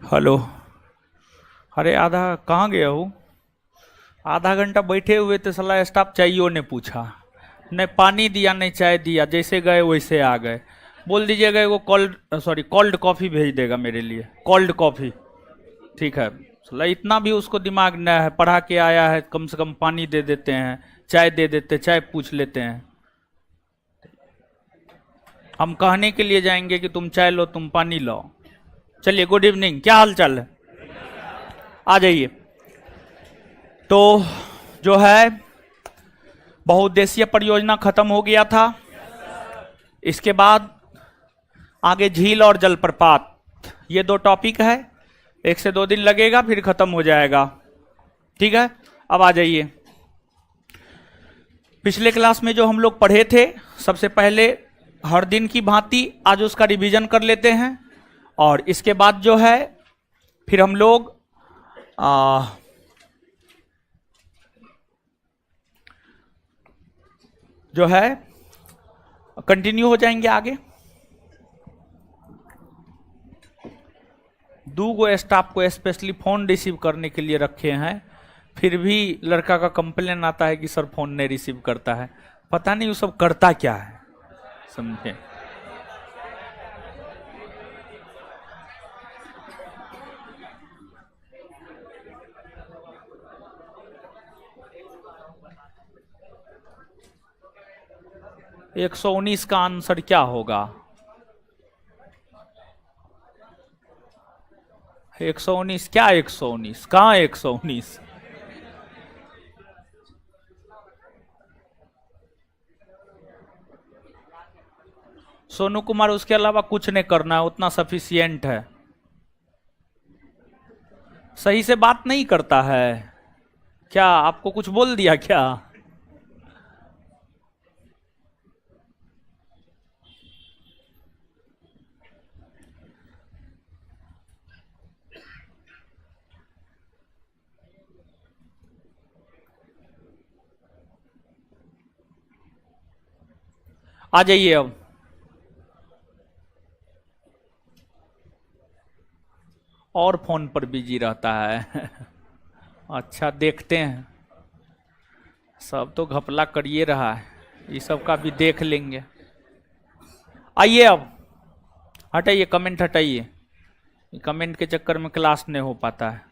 Hello. अरे आधा कहाँ गया हूँ? आधा घंटा बैठे हुए थे, साला स्टाफ चाहिए ने पूछा, नहीं पानी दिया नहीं चाय दिया, जैसे गए वैसे आ गए। बोल दीजिएगा वो कोल्ड कॉफ़ी भेज देगा मेरे लिए, कोल्ड कॉफ़ी। ठीक है। साला इतना भी उसको दिमाग न है, पढ़ा के आया है, कम से कम पानी दे देते हैं, चाय दे देते, चाय पूछ लेते हैं। हम कहने के लिए जाएंगे कि तुम चाय लो, तुम पानी लो। चलिए, गुड इवनिंग, क्या हाल चाल है? आ जाइए। तो जो है बहुउद्देशीय परियोजना खत्म हो गया था। इसके बाद आगे झील और जलप्रपात, ये दो टॉपिक है। 1 से 2 दिन लगेगा, फिर खत्म हो जाएगा। ठीक है, अब आ जाइए। पिछले क्लास में जो हम लोग पढ़े थे, सबसे पहले हर दिन की भांति आज उसका रिवीजन कर लेते हैं, और इसके बाद जो है फिर हम लोग जो है कंटिन्यू हो जाएंगे आगे। 2 स्टाफ को स्पेशली फोन रिसीव करने के लिए रखे हैं, फिर भी लड़का का कंप्लेन आता है कि सर फोन नहीं रिसीव करता है। पता नहीं वो सब करता क्या है, समझे? एक 119 का आंसर क्या होगा? 119 क्या? 119 कहाँ? 119 सोनू कुमार, उसके अलावा कुछ नहीं करना है, उतना सफिशियंट है। सही से बात नहीं करता है क्या? आपको कुछ बोल दिया क्या? आ जाइए अब। और फोन पर बिजी रहता है। अच्छा, देखते हैं। सब तो घपला करिए रहा है, ये सब का भी देख लेंगे। आइए अब, हटाइए कमेंट, हटाइए। कमेंट के चक्कर में क्लास नहीं हो पाता है।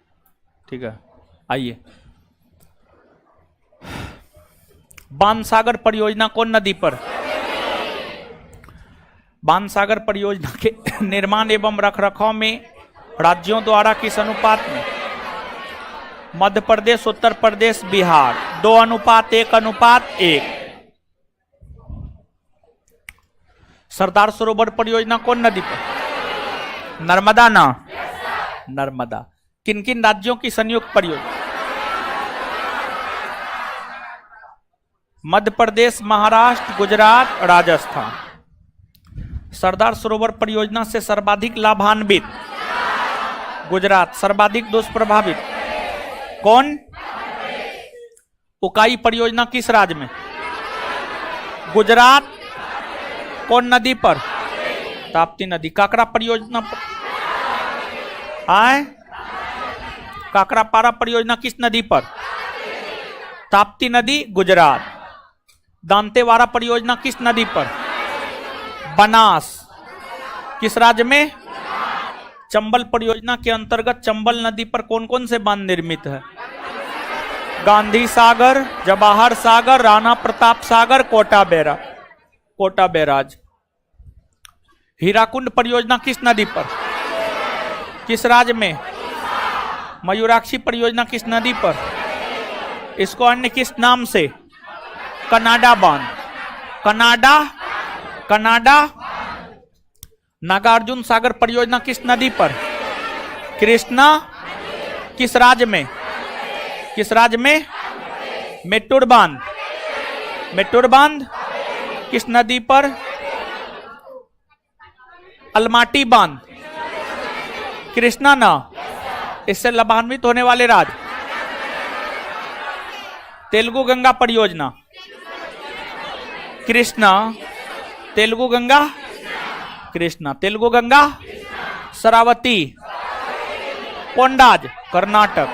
ठीक है, आइए। बाणसागर परियोजना कौन नदी पर? बाणसागर परियोजना के निर्माण एवं रखरखाव में राज्यों द्वारा किस अनुपात में? मध्य प्रदेश, उत्तर प्रदेश, बिहार। 2:1:1। सरदार सरोवर परियोजना कौन नदी पर? नर्मदा ना? नर्मदा। किन किन राज्यों की संयुक्त परियोजना? मध्य प्रदेश, महाराष्ट्र, गुजरात, राजस्थान। सरदार सरोवर परियोजना से सर्वाधिक लाभान्वित गुजरात, सर्वाधिक दुष्प्रभावित कौन? उकाई परियोजना किस राज्य में? गुजरात। कौन नदी पर? ताप्ती नदी। काकरा परियोजना आए? काकरापारा परियोजना किस नदी पर? ताप्ती नदी, गुजरात। दांतेवाड़ा परियोजना किस नदी पर? बनास। किस राज्य में? चंबल परियोजना के अंतर्गत चंबल नदी पर कौन कौन से बांध निर्मित है? गांधी सागर, जवाहर सागर, राणा प्रताप सागर, कोटा बैराज। हीराकुंड परियोजना किस नदी पर? किस राज्य में? मयूराक्षी परियोजना किस नदी पर? इसको अन्य किस नाम से? कनाडा बांध। कनाडा। नागार्जुन सागर परियोजना किस नदी पर? कृष्णा। किस राज्य में? मेट्टूर बांध। किस नदी पर? अलमाटी बांध। कृष्णा ना? इससे लाभान्वित होने वाले राज्य? तेलुगु गंगा परियोजना। कृष्णा, तेलुगु गंगा, कृष्णा, तेलुगु गंगा, शरावती, कोंडाज कर्नाटक।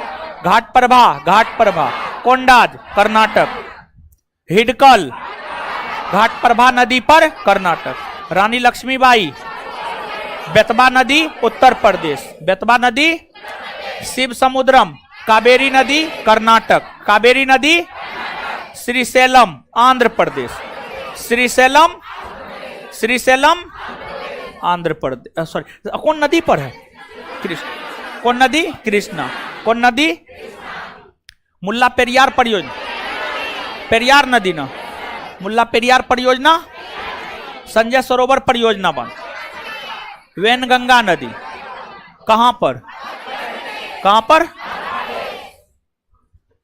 घाट प्रभा कोंडाज कर्नाटक। हिडकल घाट प्रभा नदी पर कर्नाटक। रानी लक्ष्मीबाई बेतवा नदी उत्तर प्रदेश। बेतवा नदी शिव समुद्रम कावेरी नदी कर्नाटक। कावेरी नदी श्रीशैलम आंध्र प्रदेश। श्रीशैलम आंध्र प्रदेश। सॉरी, कौन नदी पर है? कृष्ण। कौन नदी? कृष्णा। कौन नदी? मुल्ला पेरियार परियोजना। पेरियार नदी ना, मुल्ला पेरियार परियोजना। संजय सरोवर परियोजना बन। वैनगंगा नदी कहां पर? कहां पर?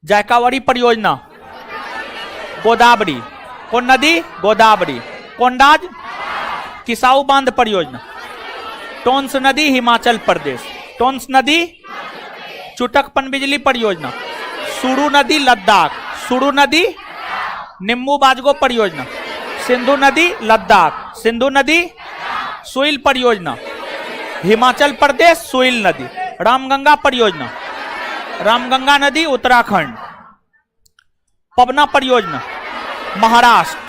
जायकावरी परियोजना गोदावरी। कौन नदी? गोदावरी। कोंडाज किसाऊ बांध परियोजना। टोंस नदी हिमाचल प्रदेश। टोंस नदी चुटक पनबिजली परियोजना। सुरु नदी लद्दाख। सुरु नदी निम्बू बाजगो परियोजना। सिंधु नदी लद्दाख। सिंधु नदी सुइल परियोजना हिमाचल प्रदेश। सुइल नदी। रामगंगा परियोजना। रामगंगा नदी उत्तराखंड। पवना परियोजना महाराष्ट्र।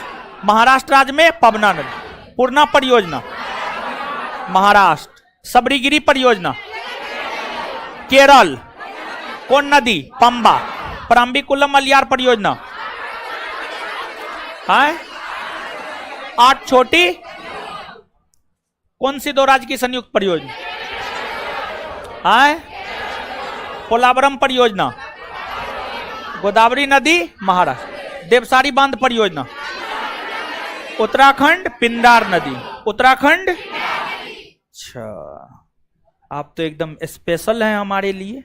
महाराष्ट्र राज्य में पवना नदी। पूर्णा परियोजना महाराष्ट्र। सबरीगिरी परियोजना केरल। कौन नदी? पंबा। प्राम्बिकुलम अलियार परियोजना है। 8 छोटी कौन सी 2 राज्य की संयुक्त परियोजना है? पोलावरम परियोजना गोदावरी नदी महाराष्ट्र। देवसारी बांध परियोजना उत्तराखंड। पिंडार नदी उत्तराखंड। अच्छा, आप तो एकदम स्पेशल हैं हमारे लिए।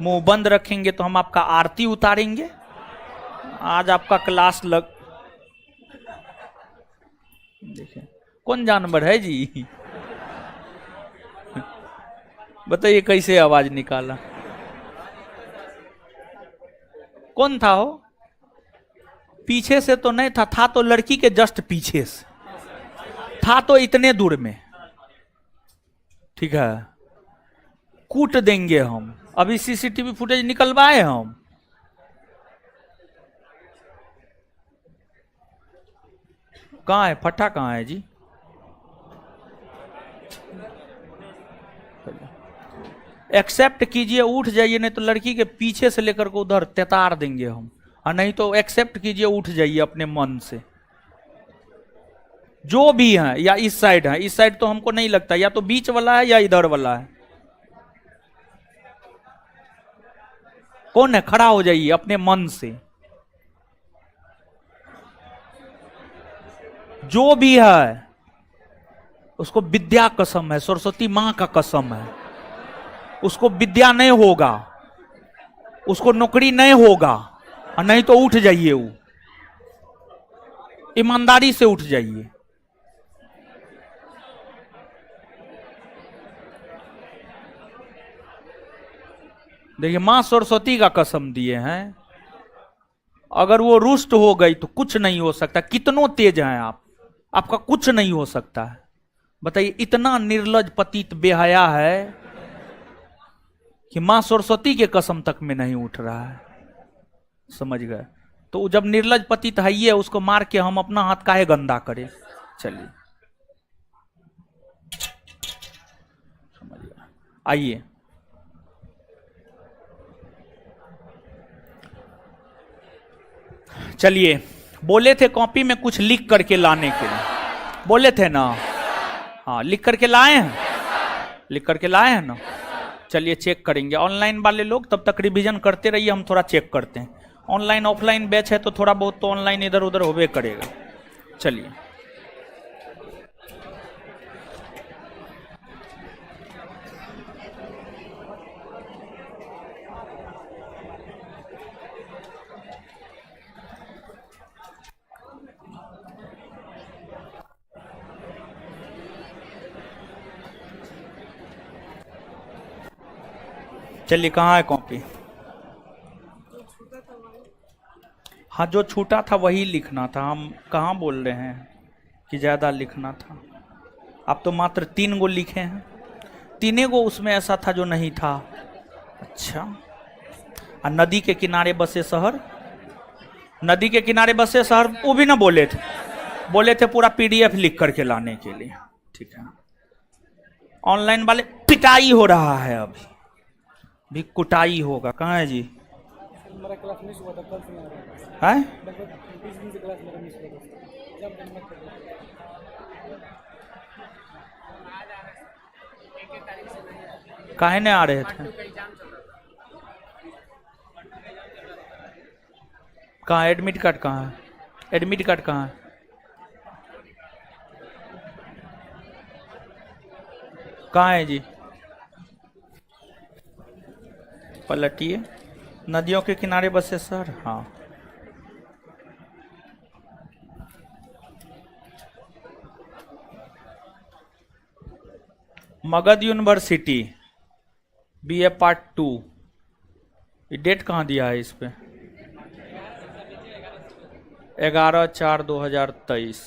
मुंह बंद रखेंगे तो हम आपका आरती उतारेंगे। आज आपका क्लास लग। देखिए कौन जानवर है जी? बताइए कैसे आवाज निकाला? कौन था हो? पीछे से तो नहीं था, था तो लड़की के जस्ट पीछे से था, तो इतने दूर में। ठीक है, कूट देंगे हम। अभी सीसीटीवी फुटेज निकलवाए हम। कहाँ है फटा? कहाँ है जी? एक्सेप्ट कीजिए, उठ जाइए, नहीं तो लड़की के पीछे से लेकर के उधर तेतार देंगे हम। और नहीं तो एक्सेप्ट कीजिए, उठ जाइए अपने मन से। जो भी है, या इस साइड है, इस साइड तो हमको नहीं लगता, या तो बीच वाला है या इधर वाला है। कौन है? खड़ा हो जाइए अपने मन से। जो भी है उसको विद्या कसम है, सरस्वती मां का कसम है, उसको विद्या नहीं होगा, उसको नौकरी नहीं होगा। और नहीं तो उठ जाइए, वो ईमानदारी से उठ जाइए। देखिए मां सरस्वती का कसम दिए हैं, अगर वो रुष्ट हो गई तो कुछ नहीं हो सकता। कितनों तेज हैं आप, आपका कुछ नहीं हो सकता है। बताइए, इतना निर्लज पतित बेहया है कि मां सरस्वती के कसम तक में नहीं उठ रहा है। समझ गए? तो जब निर्लज पतित है ये, उसको मार के हम अपना हाथ काहे गंदा करें? चलिए समझ गए। आइए, चलिए, बोले थे कॉपी में कुछ लिख करके लाने के लिए, बोले थे ना? हाँ, लिख करके लाए हैं? लिख करके लाए हैं ना? चलिए चेक करेंगे। ऑनलाइन वाले लोग तब तक रिवीजन करते रहिए, हम थोड़ा चेक करते हैं। ऑनलाइन ऑफलाइन बैच है तो थोड़ा बहुत तो ऑनलाइन इधर उधर होबे करेगा। चलिए, चलिए, कहाँ है कॉपी? हाँ, जो छूटा था वही लिखना था। हम कहाँ बोल रहे हैं कि ज़्यादा लिखना था? आप तो मात्र 3 गो लिखे हैं। 3 गो उसमें ऐसा था जो नहीं था। अच्छा, और नदी के किनारे बसे शहर, नदी के किनारे बसे शहर, वो भी ना बोले थे पूरा पीडीएफ लिख करके लाने के लिए। ठीक है, ऑनलाइन वाले पिटाई हो रहा है, अभी भी कुटाई होगा। कहाँ है जी? मेरा क्लास मिस हुआ था, कल से नहीं आ रहा है लगभग 20 दिन से क्लास मेरा मिस हुआ था। जब दिन मत करना। काहे नहीं आ रहे थे? कहाँ एडमिट कार्ड कहाँ है? एडमिट कार्ड कहाँ है? कहाँ है जी? पलटिए। नदियों के किनारे बसे सर, हाँ। मगध यूनिवर्सिटी बीए पार्ट 2, ये डेट कहाँ दिया है इस पे? 11/4/2023।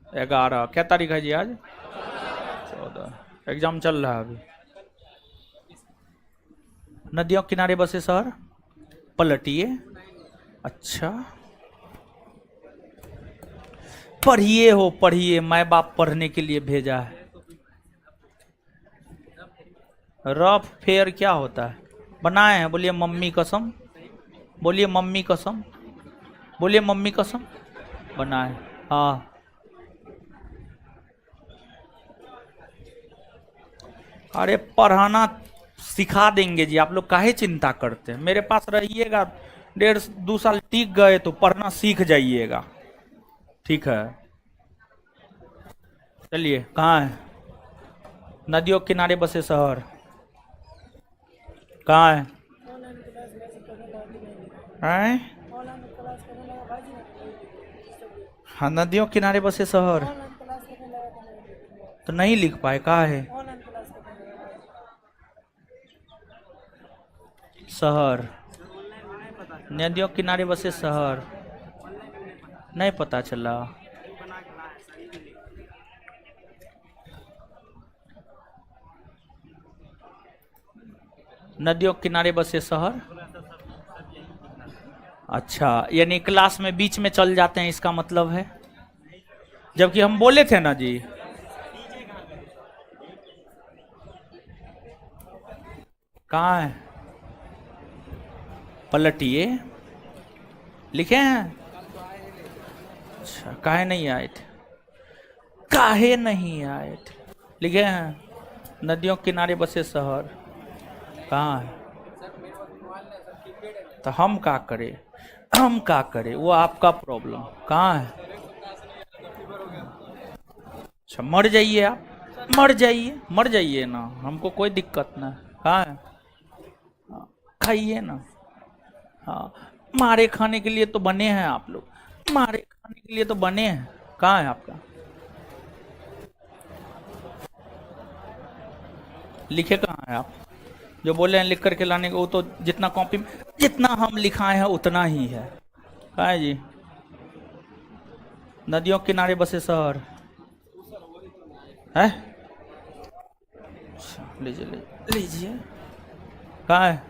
11 क्या तारीख है जी आज? 14। एग्जाम चल रहा है अभी। नदियों किनारे बसे शहर, पलटिए। अच्छा, पढ़िए हो, पढ़िए, माँ बाप पढ़ने के लिए भेजा है। रफ फेयर क्या होता है? बनाए हैं, बोलिए मम्मी कसम, बोलिए मम्मी कसम, बोलिए मम्मी कसम। बनाए, हाँ। अरे पढ़ाना सिखा देंगे जी, आप लोग काहे चिंता करते हैं? मेरे पास रहिएगा, 1.5-2 साल टिक गए तो पढ़ना सीख जाइएगा। ठीक है, चलिए। कहाँ है? नदियों किनारे बसे शहर, कहाँ है? हैं? हाँ, नदियों किनारे बसे शहर तो नहीं लिख पाए, कहाँ है? शहर, नदियों किनारे बसे शहर, नहीं पता चला। नदियों किनारे बसे शहर, अच्छा, यानी क्लास में बीच में चल जाते हैं, इसका मतलब है। जबकि हम बोले थे ना जी, कहाँ है? पलटिए, लिखे हैं। अच्छा, काहे नहीं आए थे? काहे नहीं आए थे? लिखे हैं, नदियों किनारे बसे शहर, कहाँ है? तो हम का करें, हम का करें, वो आपका प्रॉब्लम। कहाँ है? अच्छा, मर जाइए आप, मर जाइए, मर जाइए ना, हमको कोई दिक्कत ना। कहाँ है? खाइए ना। हाँ, मारे खाने के लिए तो बने हैं आप लोग, मारे खाने के लिए तो बने हैं। कहाँ है आपका? लिखे कहाँ है आप? जो बोले हैं लिख करके लाने को, वो तो जितना कॉपी में जितना हम लिखाए हैं उतना ही है। कहाँ है जी? नदियों किनारे बसे शहर है। लीजिए लीजिए। कहाँ है?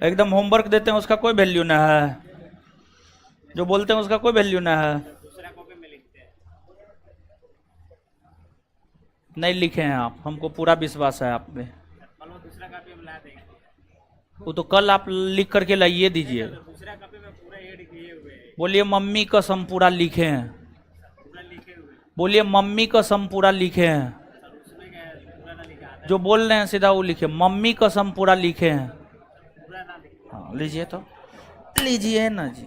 एकदम होमवर्क देते हैं उसका कोई वैल्यू ना है, जो बोलते हैं उसका कोई वैल्यू ना है। नहीं लिखे हैं आप, हमको पूरा विश्वास है आप पे। वो तो कल आप लिख करके लाइए दीजिए। बोलिए मम्मी कसम पूरा लिखे हैं, बोलिए मम्मी कसम पूरा लिखे हैं। जो बोल रहे हैं सीधा वो लिखे, मम्मी कसम पूरा लिखे हैं। हाँ, लीजिए तो, लीजिए ना जी।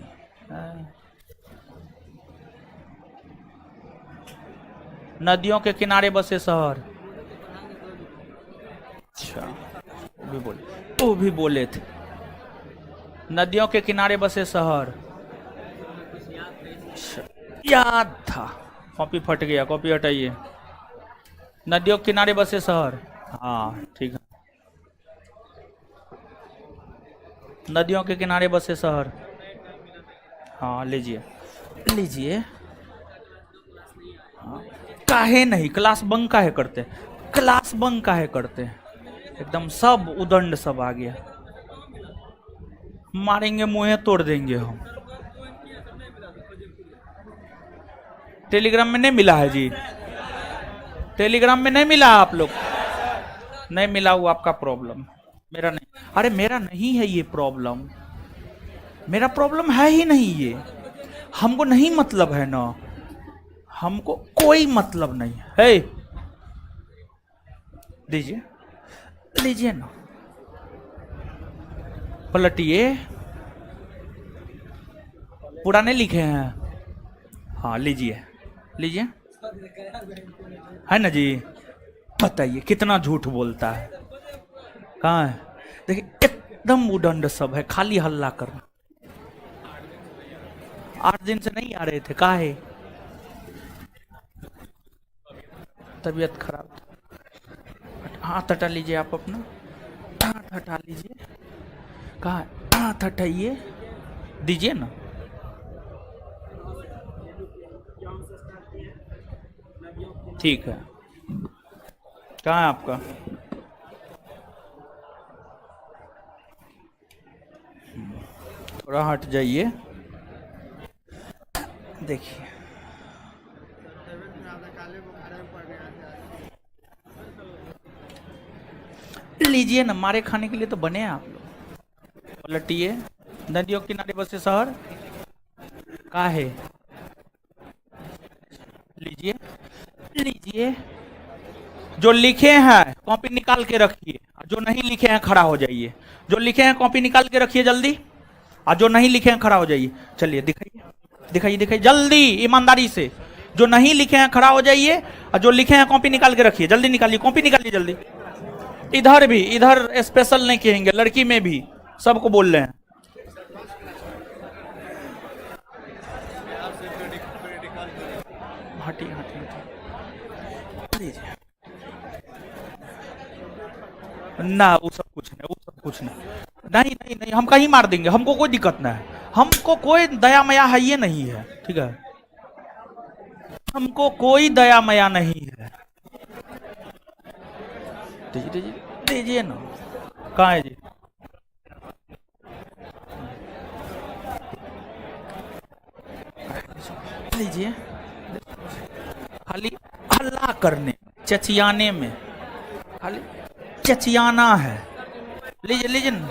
नदियों के किनारे बसे शहर, अच्छा, वो भी बोले थे। नदियों के किनारे बसे शहर, अच्छा, याद था, कॉपी फट गया, कॉपी हटाइए। नदियों के किनारे बसे शहर, हाँ ठीक है। नदियों के किनारे बसे शहर, हाँ लीजिए लीजिए। हाँ, काहे नहीं, क्लास बंक काहे करते? क्लास बंक काहे करते? एकदम सब उदंड सब आ गया। मारेंगे मुंह तोड़ देंगे हम। टेलीग्राम में नहीं मिला है जी, टेलीग्राम में नहीं मिला आप लोग, नहीं मिला वो आपका प्रॉब्लम, मेरा नहीं। अरे मेरा नहीं है ये प्रॉब्लम, मेरा प्रॉब्लम है ही नहीं ये, हमको नहीं मतलब है ना, हमको कोई मतलब नहीं है। दीजिए लीजिए ना, पलटिए, पुराने लिखे हैं, हाँ लीजिए लीजिए, है ना जी। बताइए कितना झूठ बोलता है, कहाँ है, देखिए एकदम उदंड सब है, खाली हल्ला करना। 8 दिन से नहीं आ रहे थे, काहे, तबीयत खराब था। हाथ हटा लीजिए आप अपना, हाथ हटा लीजिए, कहाँ है? हाथ हटाइए, दीजिए ना। ठीक है, कहाँ है आपका, थोड़ा हट जाइए, देखिए लीजिए ना, मारे खाने के लिए तो बने हैं आप लोग। पलटिए, नदियों किनारे बसे शहर, कहाँ है, लीजिए लीजिए, जो लिखे हैं कॉपी निकाल के रखिए, जो नहीं लिखे हैं खड़ा हो जाइए, जो लिखे हैं कॉपी निकाल के रखिए जल्दी, और जो नहीं लिखे हैं खड़ा हो जाइए। चलिए दिखाइए दिखाइए दिखाइए जल्दी, ईमानदारी से, जो नहीं लिखे हैं खड़ा हो जाइए, और जो लिखे हैं कॉपी निकाल के रखिए, जल्दी निकालिए, कॉपी निकालिए जल्दी। इधर भी, इधर स्पेशल नहीं कहेंगे, लड़की में भी सबको बोल रहे हैं। हटी हटी हटी, ना वो सब कुछ नहीं, वो सब कुछ नहीं, नहीं नहीं नहीं, हम कहीं मार देंगे, हमको कोई दिक्कत नहीं है, हमको कोई दया मया है ये नहीं है, ठीक है, हमको कोई दया मया नहीं है। दीजिए दीजिए दीजिए ना, कहाँ है जी, लीजिए, खाली हल्ला करने, चचियाने में, खाली चचियाना है, लीजिए लीजिए ना।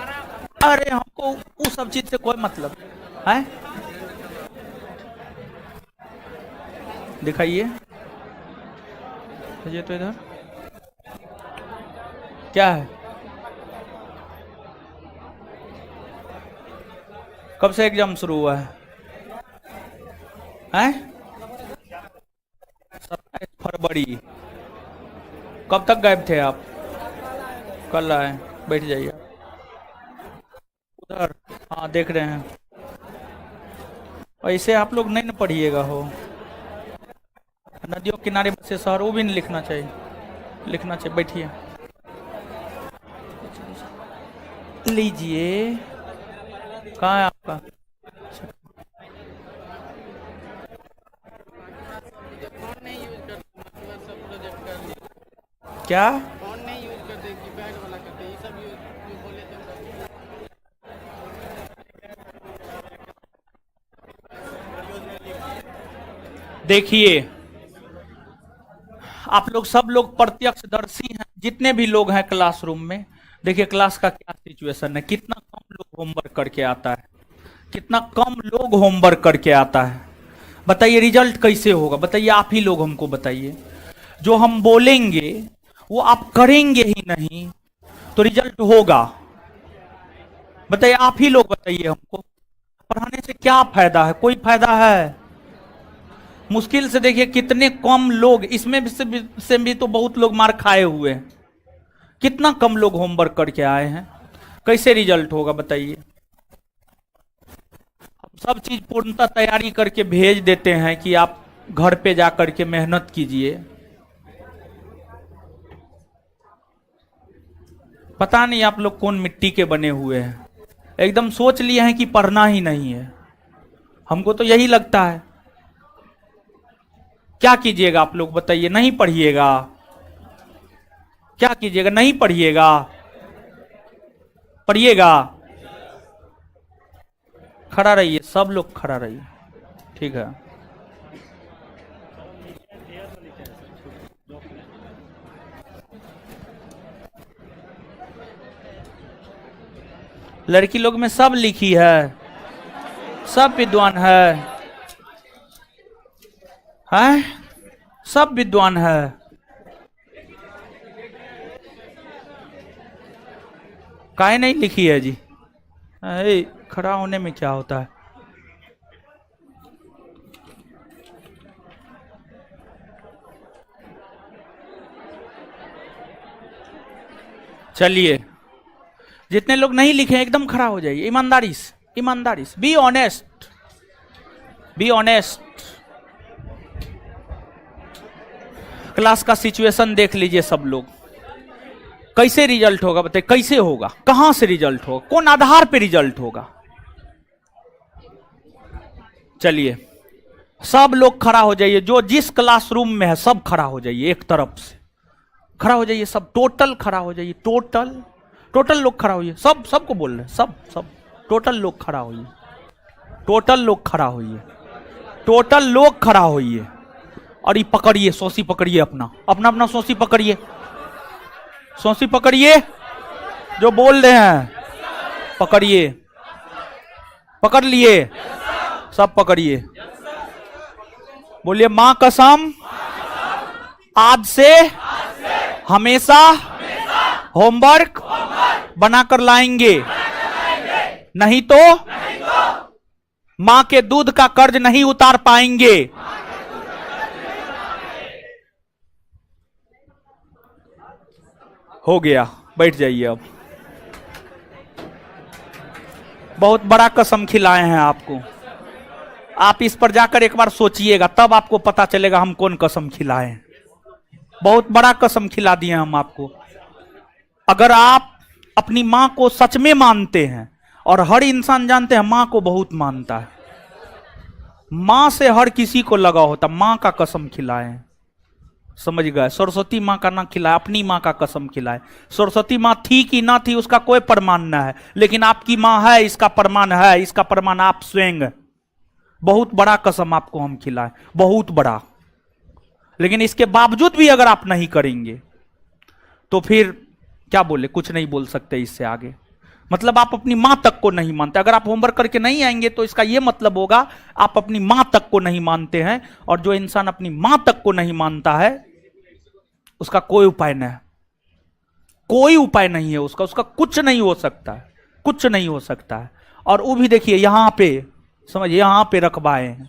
अरे हमको वो सब चीज से कोई मतलब है, दिखाइए, ये तो इधर क्या है, कब से एग्जाम शुरू हुआ है, हैं? 27 फरवरी, कब तक गायब थे आप, कल आए, बैठ जाइए उधर, हाँ देख रहे हैं, ऐसे आप लोग नहीं न पढ़िएगा हो, नदियों किनारे बसे शहर, वो भी नहीं लिखना चाहिए, लिखना चाहिए, बैठिए, लीजिए, कहाँ है आपका, क्या फोन नहीं यूज करते, कीपैड वाला करते, ये सब यूज जो बोले थे देखिए, आप लोग सब लोग प्रत्यक्षदर्शी हैं, जितने भी लोग हैं क्लासरूम में, देखिए क्लास का क्या सिचुएशन है, कितना कम लोग होमवर्क करके आता है, कितना कम लोग होमवर्क करके आता है, बताइए रिजल्ट कैसे होगा, बताइए आप ही लोग हमको बताइए, जो हम बोलेंगे वो आप करेंगे ही नहीं तो रिजल्ट होगा, बताइए आप ही लोग बताइए हमको, पढ़ाने से क्या फायदा है, कोई फायदा है, मुश्किल से देखिए कितने कम लोग, इसमें से भी तो बहुत लोग मार खाए हुए हैं, कितना कम लोग होमवर्क करके आए हैं, कैसे रिजल्ट होगा बताइए, सब चीज पूर्णतः तैयारी करके भेज देते हैं कि आप घर पे जा करके मेहनत कीजिए, पता नहीं आप लोग कौन मिट्टी के बने हुए हैं, एकदम सोच लिए हैं कि पढ़ना ही नहीं है, हमको तो यही लगता है, क्या कीजिएगा आप लोग बताइए, नहीं पढ़िएगा, क्या कीजिएगा, नहीं पढ़िएगा, पढ़िएगा। खड़ा रहिए, सब लोग खड़ा रहिए, ठीक है। लड़की लोग में सब लिखी है, सब विद्वान है, सब विद्वान है। काहे नहीं लिखी है जी? खड़ा होने में क्या होता है? चलिए, जितने लोग नहीं लिखे एकदम खड़ा हो जाइए, ईमानदारी से, ईमानदारी से। Be honest, be honest. Class का सिचुएशन देख लीजिए सब लोग। कैसे रिजल्ट होगा बताइए, कैसे होगा, कहां से रिजल्ट होगा, कौन आधार पे रिजल्ट होगा? चलिए, सब लोग खड़ा हो जाइए, जो जिस क्लासरूम में है सब खड़ा हो जाइए, एक तरफ से खड़ा हो जाइए, सब टोटल खड़ा हो जाइए, टोटल लोग खड़ा होइए, सबको बोल रहे, सब टोटल लोग खड़ा होइए, टोटल लोग खड़ा होइए, टोटल लोग खड़ा होइए। और ये पकड़िए, सोसी पकड़िए, अपना सोसी पकड़िए, सोसी पकड़िए, जो बोल रहे हैं पकड़िए, पकड़ लिए, सब पकड़िए। बोलिए मां कसम, आज से हमेशा होमवर्क बनाकर लाएंगे, नहीं तो मां के दूध का कर्ज नहीं उतार पाएंगे। हो गया, बैठ जाइए। अब बहुत बड़ा कसम खिलाए हैं आपको, आप इस पर जाकर एक बार सोचिएगा, तब आपको पता चलेगा हम कौन कसम खिलाए हैं। बहुत बड़ा कसम खिला दिए हम आपको। अगर आप अपनी मां को सच में मानते हैं, और हर इंसान जानते हैं मां को बहुत मानता है, मां से हर किसी को लगा होता, मां का कसम खिलाए हैं, समझ गए? सरस्वती मां का ना खिलाए, अपनी मां का कसम खिलाए। सरस्वती मां थी कि ना थी उसका कोई प्रमाण ना है, लेकिन आपकी मां है, इसका प्रमाण है, इसका प्रमाण आप स्वयं। बहुत बड़ा कसम आपको हम खिलाए, बहुत बड़ा। लेकिन इसके बावजूद भी अगर आप नहीं करेंगे तो फिर क्या बोले, कुछ नहीं बोल सकते इससे आगे। मतलब आप अपनी मां तक को नहीं मानते। अगर आप होमवर्क करके नहीं आएंगे तो इसका यह मतलब होगा आप अपनी मां तक को नहीं मानते हैं। और जो इंसान अपनी मां तक को नहीं मानता है उसका कोई उपाय नहीं है, कोई उपाय नहीं है उसका, उसका कुछ नहीं हो सकता है, कुछ नहीं हो सकता है। और वो भी देखिए यहां पे, समझिए यहां पे रखवाए हैं,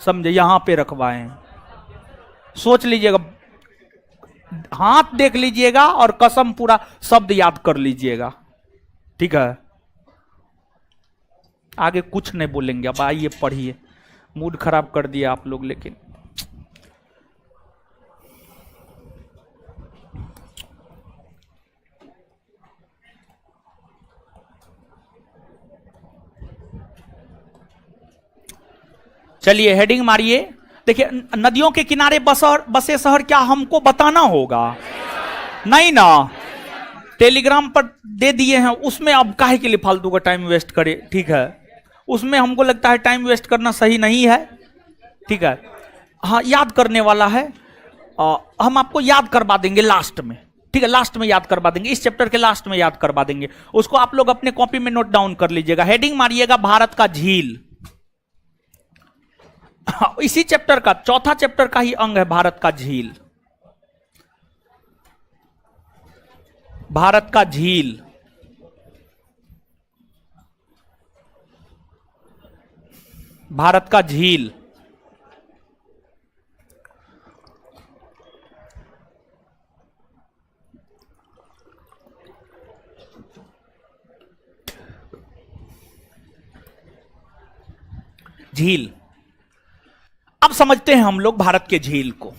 समझे, यहां पे रखवाए हैं। सोच लीजिएगा, हाथ देख लीजिएगा और कसम पूरा शब्द याद कर लीजिएगा, ठीक है? आगे कुछ नहीं बोलेंगे। अब आइए पढ़िए, मूड खराब कर दिया आप लोग। लेकिन चलिए हेडिंग मारिए। देखिए, नदियों के किनारे बसे शहर, क्या हमको बताना होगा? नहीं ना, टेलीग्राम पर दे दिए हैं, उसमें अब काहे के लिए फालतू का टाइम वेस्ट करे, ठीक है? उसमें हमको लगता है टाइम वेस्ट करना सही नहीं है, ठीक है? हाँ, याद करने वाला है, हम आपको याद करवा देंगे लास्ट में, ठीक है? लास्ट में याद करवा देंगे, इस चैप्टर के लास्ट में याद करवा देंगे। उसको आप लोग अपने कॉपी में नोट डाउन कर लीजिएगा। हेडिंग मारिएगा भारत का झील। इसी चैप्टर का, चौथा चैप्टर का ही अंग है भारत का झील। भारत का झील, भारत का झील। झील, अब समझते हैं हम लोग भारत के झील को।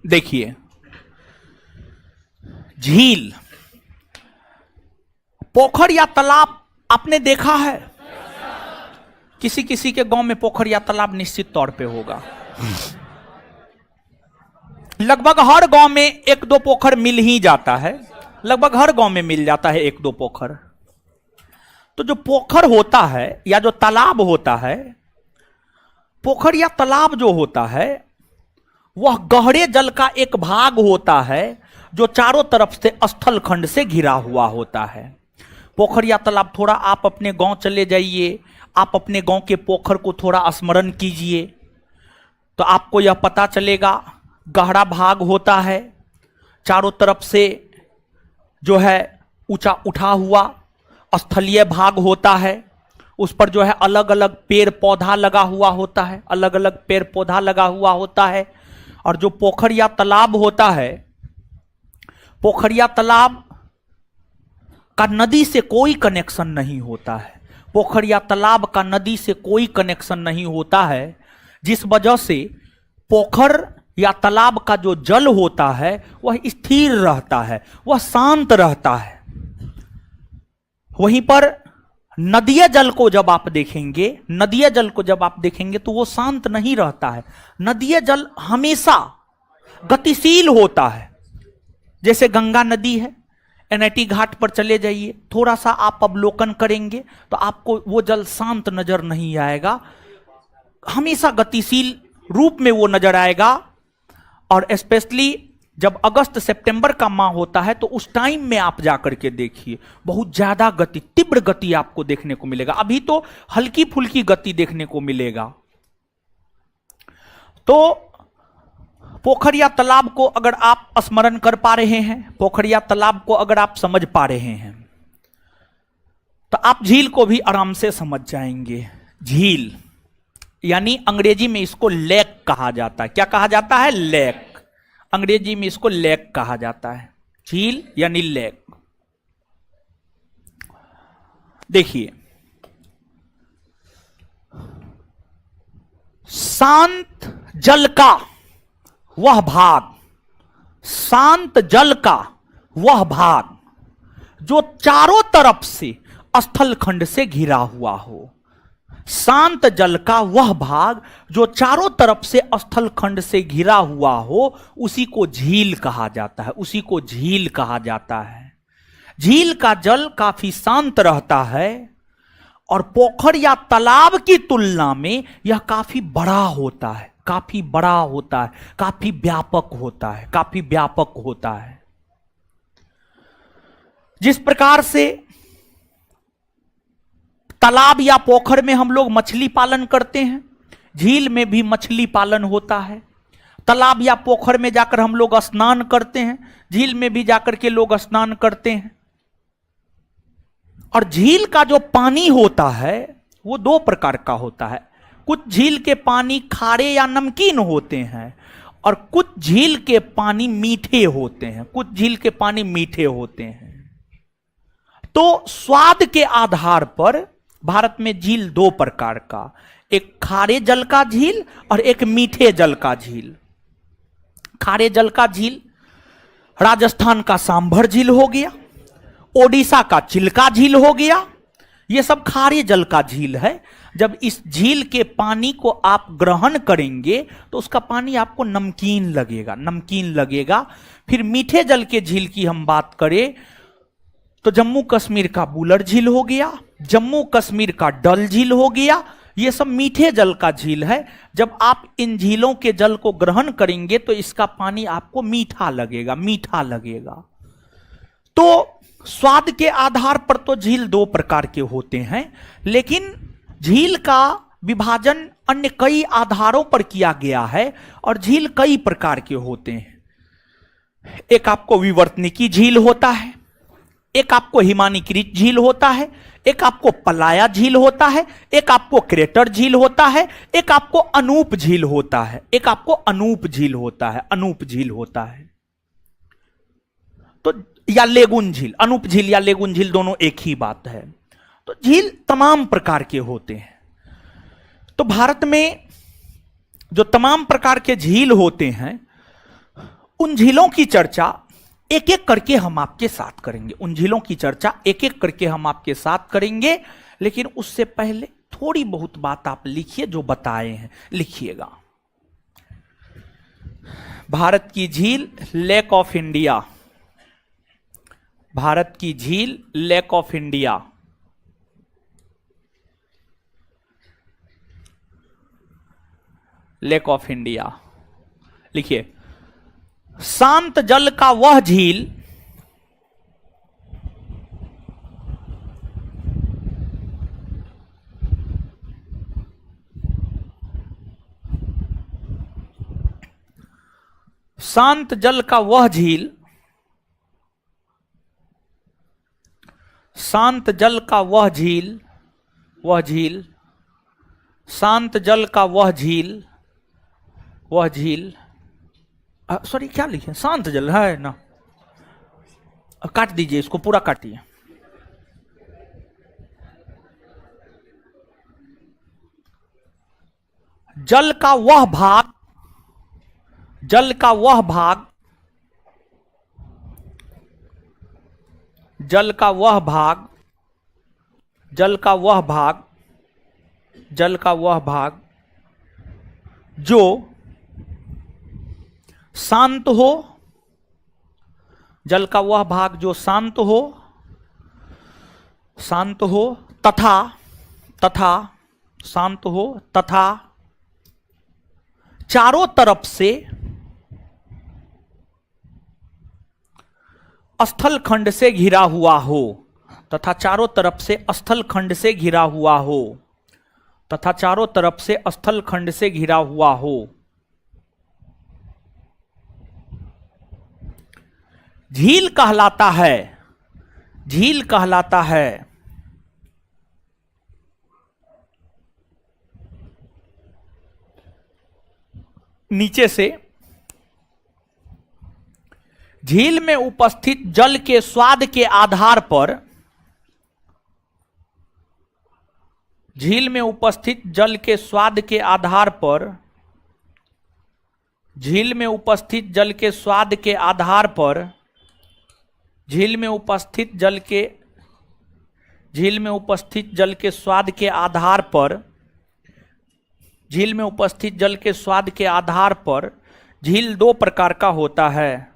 देखिए, झील, पोखर या तालाब आपने देखा है? किसी किसी के गांव में पोखर या तालाब निश्चित तौर पे होगा। लगभग हर गांव में एक दो पोखर मिल ही जाता है, लगभग हर गांव में मिल जाता है एक दो पोखर। तो जो पोखर होता है या जो तालाब होता है, पोखर या तालाब जो होता है, वह गहरे जल का एक भाग होता है जो चारों तरफ से स्थल खंड से घिरा हुआ होता है। पोखर या तालाब, थोड़ा आप अपने गांव चले जाइए, आप अपने गांव के पोखर को थोड़ा स्मरण कीजिए तो आपको यह पता चलेगा। गहरा भाग होता है, चारों तरफ से जो है ऊंचा उठा हुआ स्थलीय भाग होता है, उस पर जो है अलग अलग पेड़ पौधा लगा हुआ होता है, अलग अलग पेड़ पौधा लगा हुआ होता है। और जो पोखर या तालाब होता है, पोखर या तालाब का नदी से कोई कनेक्शन नहीं होता है। पोखर या तालाब का नदी से कोई कनेक्शन नहीं होता है, जिस वजह से पोखर या तालाब का जो जल होता है वह स्थिर रहता है, वह शांत रहता है। वहीं पर नदीय जल को जब आप देखेंगे, नदीय जल को जब आप देखेंगे तो वो शांत नहीं रहता है। नदीय जल हमेशा गतिशील होता है। जैसे गंगा नदी है, एनआईटी घाट पर चले जाइए, थोड़ा सा आप अवलोकन करेंगे तो आपको वो जल शांत नजर नहीं आएगा, हमेशा गतिशील रूप में वो नजर आएगा। और स्पेशली जब अगस्त सितंबर का माह होता है तो उस टाइम में आप जाकर के देखिए, बहुत ज्यादा गति, तीव्र गति आपको देखने को मिलेगा। अभी तो हल्की फुल्की गति देखने को मिलेगा। तो पोखर या तालाब को अगर आप स्मरण कर पा रहे हैं, पोखर या तालाब को अगर आप समझ पा रहे हैं, तो आप झील को भी आराम से समझ जाएंगे। झील यानी अंग्रेजी में इसको लेक कहा जाता है। क्या कहा जाता है? लेक। अंग्रेजी में इसको लेक कहा जाता है, झील यानी लेक। देखिए, शांत जल का वह भाग, शांत जल का वह भाग जो चारों तरफ से स्थल खंड से घिरा हुआ हो, शांत जल का वह भाग जो चारों तरफ से स्थल खंड से घिरा हुआ हो, उसी को झील कहा जाता है, उसी को झील कहा जाता है। झील का जल काफी शांत रहता है और पोखर या तालाब की तुलना में यह काफी बड़ा होता है, काफी बड़ा होता है, काफी व्यापक होता है, काफी व्यापक होता है। जिस प्रकार से तालाब या पोखर में हम लोग मछली पालन करते हैं, झील में भी मछली पालन होता है। तालाब या पोखर में जाकर हम लोग स्नान करते हैं, झील में भी जाकर के लोग स्नान करते हैं। और झील का जो पानी होता है वो दो प्रकार का होता है। कुछ झील के पानी खारे या नमकीन होते हैं और कुछ झील के पानी मीठे होते हैं, कुछ झील के पानी मीठे होते हैं। तो स्वाद के आधार पर भारत में झील दो प्रकार का, एक खारे जल का झील और एक मीठे जल का झील। खारे जल का झील राजस्थान का सांभर झील हो गया, ओडिशा का चिल्का झील हो गया, ये सब खारे जल का झील है। जब इस झील के पानी को आप ग्रहण करेंगे तो उसका पानी आपको नमकीन लगेगा, नमकीन लगेगा। फिर मीठे जल के झील की हम बात करें तो जम्मू कश्मीर का बुलर झील हो गया, जम्मू कश्मीर का डल झील हो गया, ये सब मीठे जल का झील है। जब आप इन झीलों के जल को ग्रहण करेंगे तो इसका पानी आपको मीठा लगेगा, मीठा लगेगा। तो स्वाद के आधार पर तो झील दो प्रकार के होते हैं, लेकिन झील का विभाजन अन्य कई आधारों पर किया गया है और झील कई प्रकार के होते हैं। एक आपको विवर्तनिकी झील होता है, एक आपको हिमानीकृत झील होता है, एक आपको पलाया झील होता है, एक आपको क्रेटर झील होता है, एक आपको अनूप झील होता है, एक आपको अनूप झील होता है, अनूप झील होता है। तो या लेगुन झील, अनूप झील या लेगुन झील दोनों एक ही बात है। तो झील तमाम प्रकार के होते हैं। तो भारत में जो तमाम प्रकार के झील होते हैं, उन झीलों की चर्चा एक एक करके हम आपके साथ करेंगे, उन झीलों की चर्चा एक एक करके हम आपके साथ करेंगे। लेकिन उससे पहले थोड़ी बहुत बात आप लिखिए, जो बताए हैं लिखिएगा। भारत की झील, लेक ऑफ इंडिया, भारत की झील, lake of India. Lake of India लिखिए। शांत जल का वह झील शांत जल का वह झील, शांत जल का वह झील, वह झील, शांत जल का वह झील, वह झील, सॉरी क्या लिखे, शांत जल है ना, काट दीजिए इसको, पूरा काटिए। जल का वह भाग, जल का वह भाग, जल का वह भाग, जल का वह भाग, जल का वह भाग जो शांत हो, जल का वह भाग जो शांत हो, शांत हो तथा, तथा शांत हो तथा चारों तरफ से स्थल खंड से घिरा हुआ हो, तथा चारों तरफ से स्थल खंड से घिरा हुआ हो, तथा चारों तरफ से स्थल खंड से घिरा हुआ हो। झील कहलाता है, झील कहलाता है नीचे से झील में उपस्थित जल के स्वाद के आधार पर, झील में उपस्थित जल के स्वाद के आधार पर, झील में उपस्थित जल के स्वाद के आधार पर, झील में उपस्थित जल के, झील में उपस्थित जल के स्वाद के आधार पर, झील में उपस्थित जल के स्वाद के आधार पर झील दो प्रकार का होता है।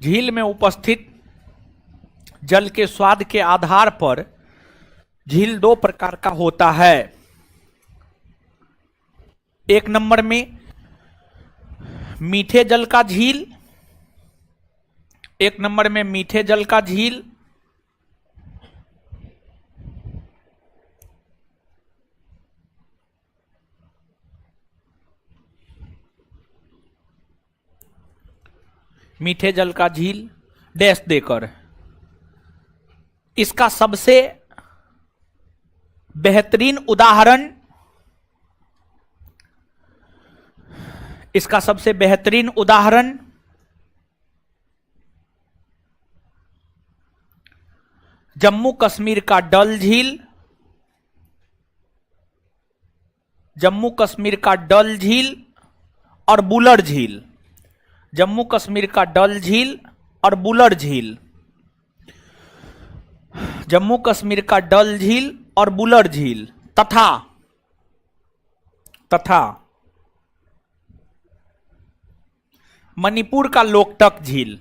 झील में उपस्थित जल के स्वाद के आधार पर झील दो प्रकार का होता है। एक नंबर में मीठे जल का झील, एक नंबर में मीठे जल का झील, मीठे जल का झील डैश देकर। इसका सबसे बेहतरीन उदाहरण, इसका सबसे बेहतरीन उदाहरण जम्मू कश्मीर का डल झील, जम्मू कश्मीर का डल झील और बुलर झील, जम्मू कश्मीर का डल झील और बुलर झील, जम्मू कश्मीर का डल झील और बुलर झील तथा, तथा मणिपुर का लोकटक झील,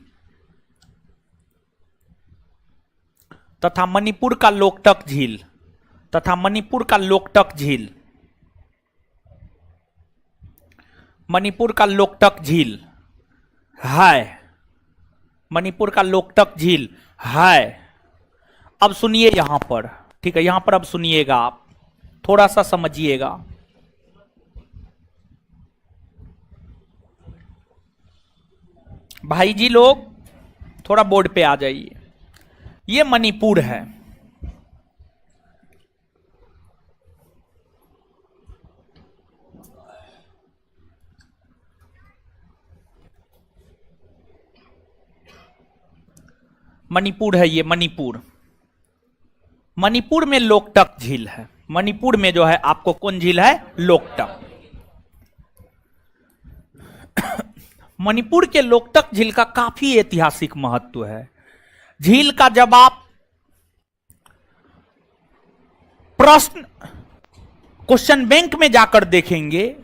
तथा मणिपुर का लोकटक झील, तथा मणिपुर का लोकटक झील, मणिपुर का लोकटक झील है, मणिपुर का लोकटक झील है। अब सुनिए यहां पर, ठीक है, यहां पर अब सुनिएगा, आप थोड़ा सा समझिएगा। भाई जी लोग थोड़ा बोर्ड पे आ जाइए। ये मणिपुर है, मणिपुर है ये, मणिपुर। मणिपुर में लोकटक झील है, मणिपुर में जो है आपको कौन झील है, लोकटक। मणिपुर के लोकटक झील का काफी ऐतिहासिक महत्व है। झील का जब आप प्रश्न क्वेश्चन बैंक में जाकर देखेंगे,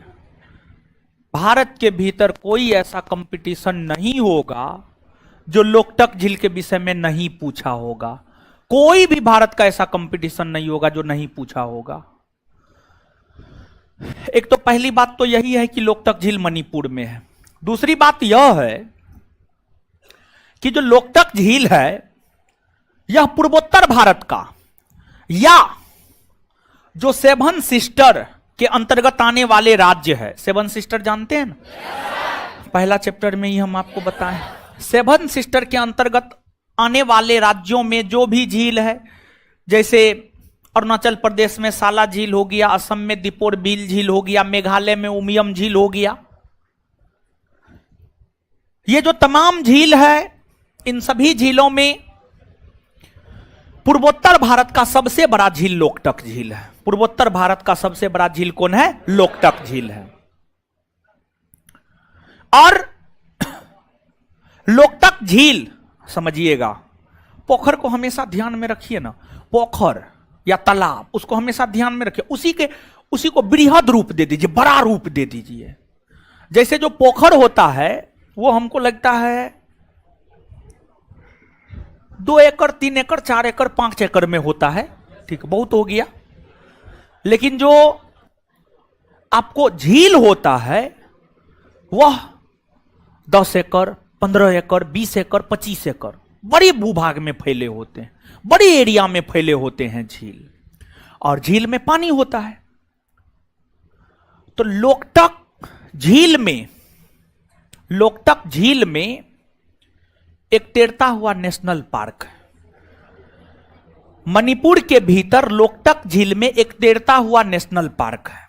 भारत के भीतर कोई ऐसा कंपटीशन नहीं होगा जो लोकटक झील के विषय में नहीं पूछा होगा। कोई भी भारत का ऐसा कंपटीशन नहीं होगा जो नहीं पूछा होगा। एक तो पहली बात तो यही है कि लोकटक झील मणिपुर में है। दूसरी बात यह है कि जो लोकटक झील है यह पूर्वोत्तर भारत का या जो सेवन सिस्टर के अंतर्गत आने वाले राज्य है। सेवन सिस्टर जानते हैं ना, पहला चैप्टर में ही हम आपको बताएं। सेवन सिस्टर के अंतर्गत आने वाले राज्यों में जो भी झील है, जैसे अरुणाचल प्रदेश में साला झील हो गया, असम में दीपोर बिल झील हो गया, मेघालय में उमियम झील हो गया, ये जो तमाम झील है, इन सभी झीलों में पूर्वोत्तर भारत का सबसे बड़ा झील लोकटक झील है। पूर्वोत्तर भारत का सबसे बड़ा झील कौन है? लोकटक झील है। और लोकटक झील समझिएगा, पोखर को हमेशा ध्यान में रखिए ना, पोखर या तालाब उसको हमेशा ध्यान में रखिए, उसी को बृहद रूप दे दीजिए, बड़ा रूप दे दीजिए। जैसे जो पोखर होता है वो हमको लगता है 2 एकड़ 3 एकड़ 4 एकड़ 5 एकड़ में होता है, ठीक, बहुत हो गया। लेकिन जो आपको झील होता है वह 10 एकड़ 15 एकड़ 20 एकड़ 25 एकड़ बड़े भूभाग में फैले होते हैं, बड़े एरिया में फैले होते हैं झील, और झील में पानी होता है। तो लोकटक झील में एक तैरता हुआ नेशनल पार्क है। मणिपुर के भीतर लोकटक झील में एक तैरता हुआ नेशनल पार्क है,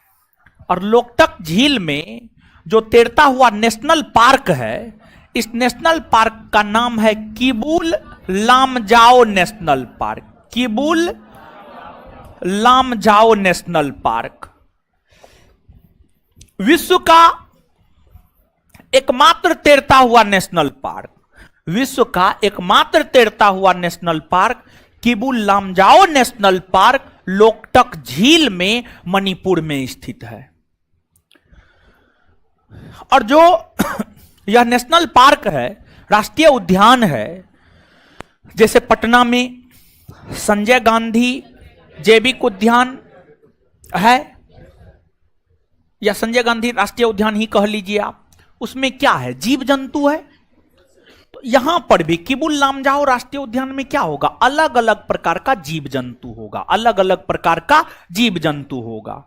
और लोकटक झील में जो तैरता हुआ नेशनल पार्क है, इस नेशनल पार्क का नाम है Keibul Lamjao national park. Keibul Lamjao national park विश्व का एकमात्र तैरता हुआ नेशनल पार्क, विश्व का एकमात्र तैरता हुआ national park Keibul Lamjao national park Loktak झील में मणिपुर में स्थित है। और जो यह नेशनल पार्क है, राष्ट्रीय उद्यान है, जैसे पटना में संजय गांधी जैविक उद्यान है, या संजय गांधी राष्ट्रीय उद्यान ही कह लीजिए आप, उसमें क्या है? जीव जंतु है। तो यहां पर भी किबुल लामजाओ राष्ट्रीय उद्यान में क्या होगा? अलग अलग प्रकार का जीव जंतु होगा, अलग अलग प्रकार का जीव जंतु होगा।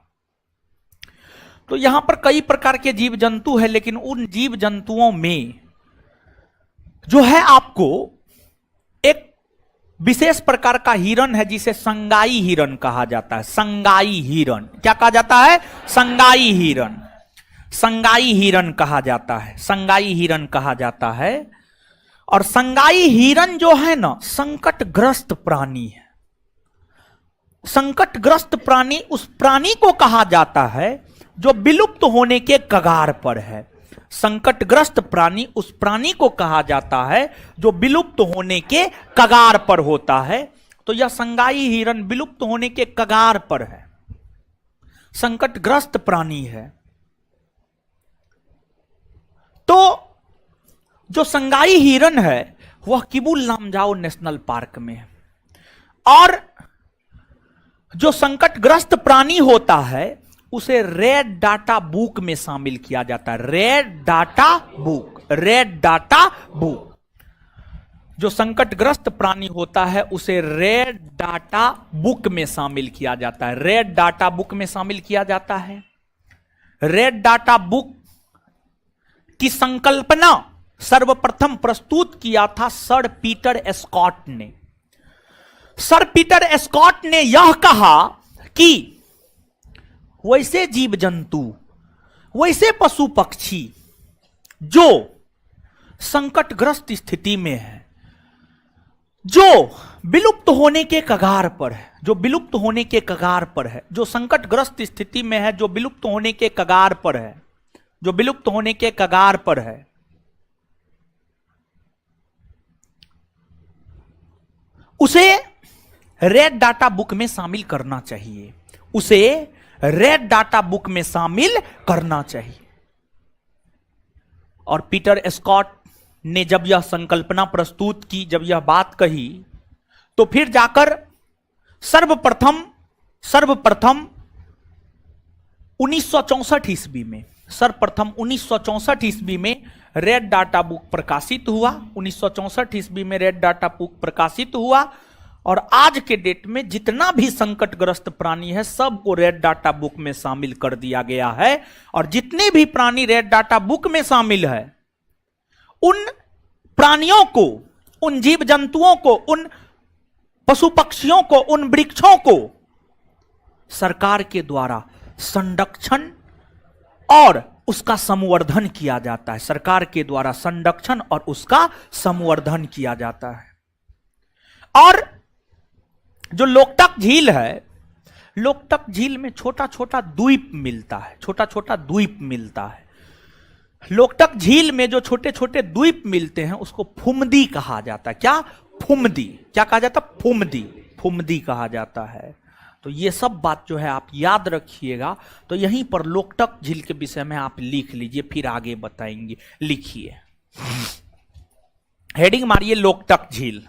तो यहां पर कई प्रकार के जीव जंतु है, लेकिन उन जीव जंतुओं में जो है आपको एक विशेष प्रकार का हिरण है जिसे संगाई हिरण कहा जाता है। संगाई हिरण, क्या कहा जाता है? संगाई हिरण, संगाई हिरण कहा जाता है, संगाई हिरण कहा जाता है। और संगाई हिरण जो है ना, संकटग्रस्त प्राणी है। संकटग्रस्त प्राणी उस प्राणी को कहा जाता है जो विलुप्त होने के कगार पर है। संकटग्रस्त प्राणी उस प्राणी को कहा जाता है जो विलुप्त होने के कगार पर होता है। तो यह संगाई हिरण विलुप्त होने के कगार पर है, संकटग्रस्त प्राणी है। तो जो संगाई हिरण है वह किबुल लामजाओ नेशनल पार्क में है। और जो संकटग्रस्त प्राणी होता है उसे रेड डाटा बुक में शामिल किया जाता है। Red data book, red data book. जो संकटग्रस्त प्राणी होता है उसे रेड डाटा बुक में शामिल किया जाता है, रेड डाटा बुक में शामिल किया जाता है। रेड डाटा बुक की संकल्पना सर्वप्रथम प्रस्तुत किया था सर पीटर एस्कॉट ने। सर पीटर एस्कॉट ने यह कहा कि वैसे जीव जंतु, वैसे पशु पक्षी जो संकटग्रस्त स्थिति में है, जो विलुप्त होने के कगार पर है, जो विलुप्त होने के कगार पर है, जो संकटग्रस्त स्थिति में है, जो विलुप्त होने के कगार पर है, जो विलुप्त होने के कगार पर है, उसे रेड डाटा बुक में शामिल करना चाहिए, उसे रेड डाटा बुक में शामिल करना चाहिए। और पीटर स्कॉट ने जब यह संकल्पना प्रस्तुत की, जब यह बात कही, तो फिर जाकर सर्वप्रथम 1964 ईस्वी में, सर्वप्रथम 1964 ईस्वी में रेड डाटा बुक प्रकाशित हुआ। 1964 ईस्वी में रेड डाटा बुक प्रकाशित हुआ और आज के डेट में जितना भी संकटग्रस्त प्राणी है सबको रेड डाटा बुक में शामिल कर दिया गया है। और जितने भी प्राणी रेड डाटा बुक में शामिल है, उन प्राणियों को, उन जीव जंतुओं को, उन पशु पक्षियों को, उन वृक्षों को सरकार के द्वारा संरक्षण और उसका संवर्धन किया जाता है। सरकार के द्वारा संरक्षण और उसका संवर्धन किया जाता है। और जो लोकटक झील है, लोकटक झील में छोटा छोटा द्वीप मिलता है, छोटा छोटा द्वीप मिलता है। लोकटक झील में जो छोटे छोटे द्वीप मिलते हैं उसको फुमदी कहा जाता है। क्या? फुमदी। क्या कहा जाता है? फुमदी। फुमदी कहा जाता है। तो ये सब बात जो है आप याद रखिएगा। तो यहीं पर लोकटक झील के विषय में आप लिख लीजिए, फिर आगे बताएंगे। लिखिए, हेडिंग मारिए लोकटक झील।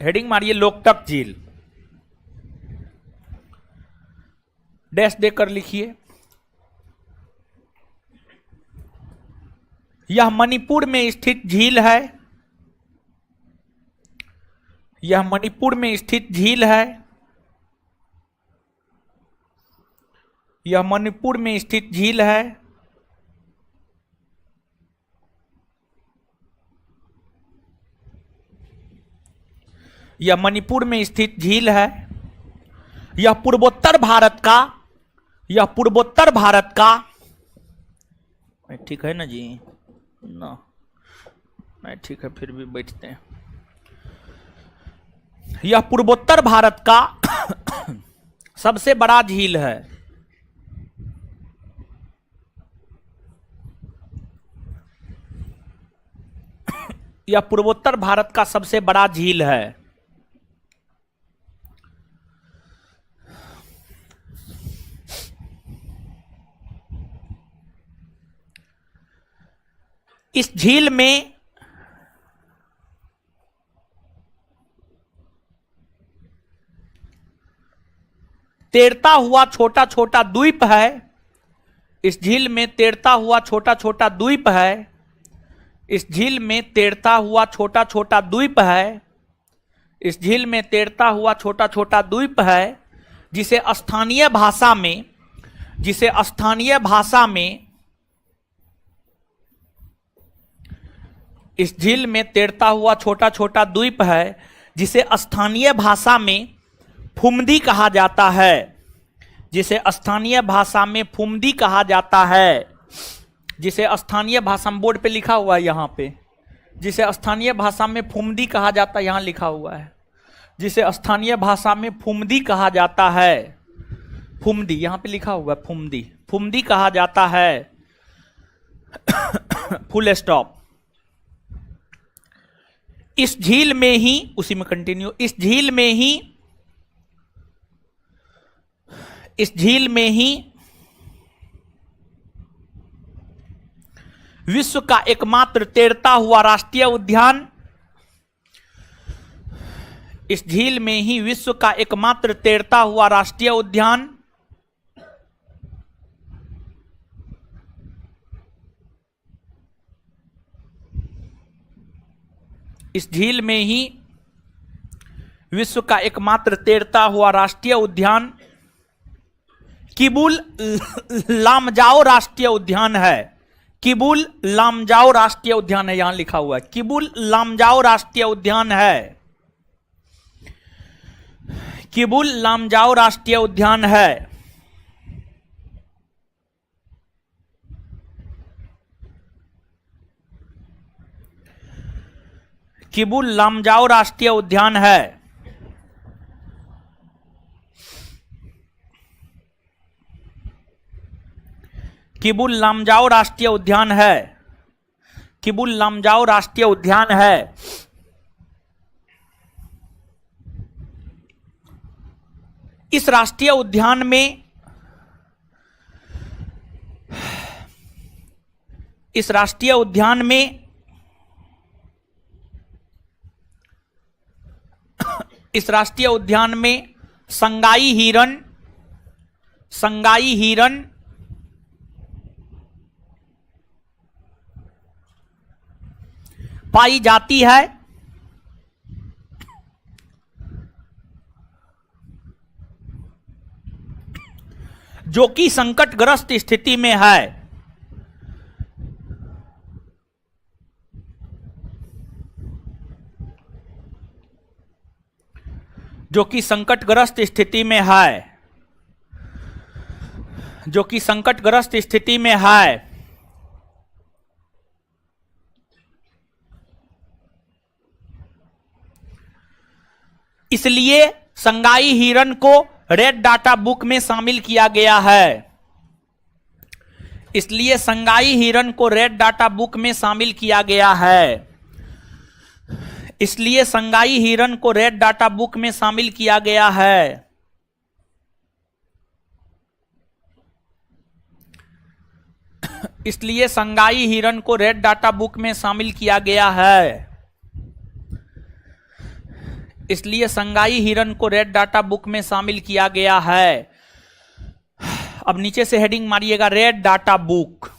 हेडिंग मारिए लोकटक झील, डैश देकर लिखिए। यह मणिपुर में स्थित झील है। यह मणिपुर में स्थित झील है। यह मणिपुर में स्थित झील है। यह मणिपुर में स्थित झील है। यह पूर्वोत्तर भारत का, यह पूर्वोत्तर भारत का, ठीक है ना जी? ना नहीं, ठीक है, फिर भी बैठते हैं। यह पूर्वोत्तर भारत का सबसे बड़ा झील है। यह पूर्वोत्तर भारत का सबसे बड़ा झील है। इस झील में तैरता हुआ छोटा छोटा द्वीप है। इस झील में तैरता हुआ छोटा छोटा द्वीप है। इस झील में तैरता हुआ छोटा छोटा द्वीप है। इस झील में तैरता हुआ छोटा छोटा द्वीप है, जिसे स्थानीय भाषा में, जिसे स्थानीय भाषा में, इस झील में तैरता हुआ छोटा छोटा द्वीप है जिसे स्थानीय भाषा में फुमदी कहा जाता है। जिसे स्थानीय भाषा में फुमदी कहा जाता है। जिसे स्थानीय भाषा में, बोर्ड पे लिखा हुआ है यहां पे, जिसे स्थानीय भाषा में फुमदी कहा जाता है, यहां लिखा हुआ है। जिसे स्थानीय भाषा में फुमदी कहा जाता है। फुमदी यहां पे लिखा हुआ है, फुमदी, फुमदी कहा जाता है। Full stop. इस झील में ही, उसी में कंटिन्यू, इस झील में ही, इस झील में ही विश्व का एकमात्र तैरता हुआ राष्ट्रीय उद्यान, इस झील में ही विश्व का एकमात्र तैरता हुआ राष्ट्रीय उद्यान, इस झील में ही विश्व का एकमात्र तैरता हुआ राष्ट्रीय उद्यान किबुल लामजाओ राष्ट्रीय उद्यान है। किबुल लामजाओ राष्ट्रीय उद्यान है, यहां लिखा हुआ है, किबुल लामजाओ राष्ट्रीय उद्यान है। किबुल लामजाओ राष्ट्रीय उद्यान है। किबुल लामजाओ राष्ट्रीय उद्यान है। किबुल लामजाओ राष्ट्रीय उद्यान है, किबुल लामजाओ राष्ट्रीय उद्यान है। इस राष्ट्रीय उद्यान में, इस राष्ट्रीय उद्यान में इस राष्ट्रीय उद्यान में संगाई हिरन, संगाई हिरन पाई जाती है, जो कि संकटग्रस्त स्थिति में है, जो कि संकटग्रस्त स्थिति में है, जो कि संकटग्रस्त स्थिति में है। इसलिए संगाई हिरन को रेड डाटा बुक में शामिल किया गया है, इसलिए संगाई हिरन को रेड डाटा बुक में शामिल किया गया है, इसलिए संगाई हिरन को रेड डाटा बुक में शामिल किया गया है। इसलिए संगाई हिरन को रेड डाटा बुक में शामिल किया गया है, इसलिए संगाई हिरन को रेड डाटा बुक में शामिल किया गया है। अब नीचे से हेडिंग मारिएगा रेड डाटा बुक।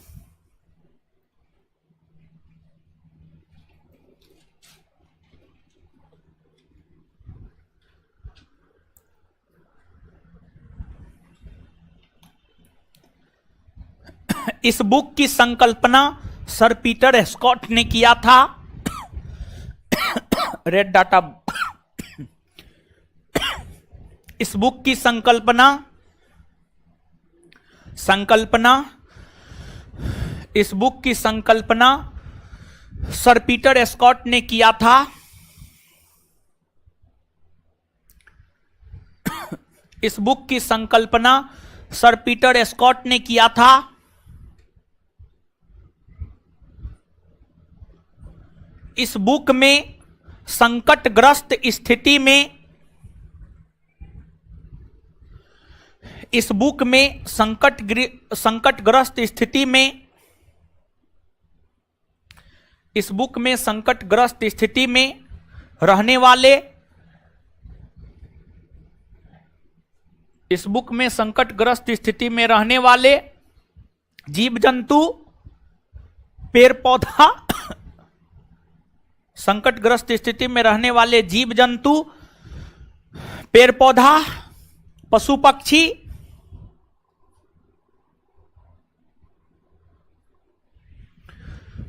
इस बुक की संकल्पना सर पीटर स्कॉट ने किया था। रेड डाटा, इस बुक की संकल्पना इस बुक की संकल्पना सर पीटर स्कॉट ने किया था। इस बुक की संकल्पना सर पीटर स्कॉट ने किया था। इस बुक में संकटग्रस्त स्थिति में, इस बुक में संकटग्रस्त स्थिति में, इस बुक में संकटग्रस्त स्थिति में रहने वाले, इस बुक में संकटग्रस्त स्थिति में रहने वाले जीव जंतु, पेड़ पौधा, संकटग्रस्त स्थिति में रहने वाले जीव जंतु, पेड़ पौधा, पशु पक्षी,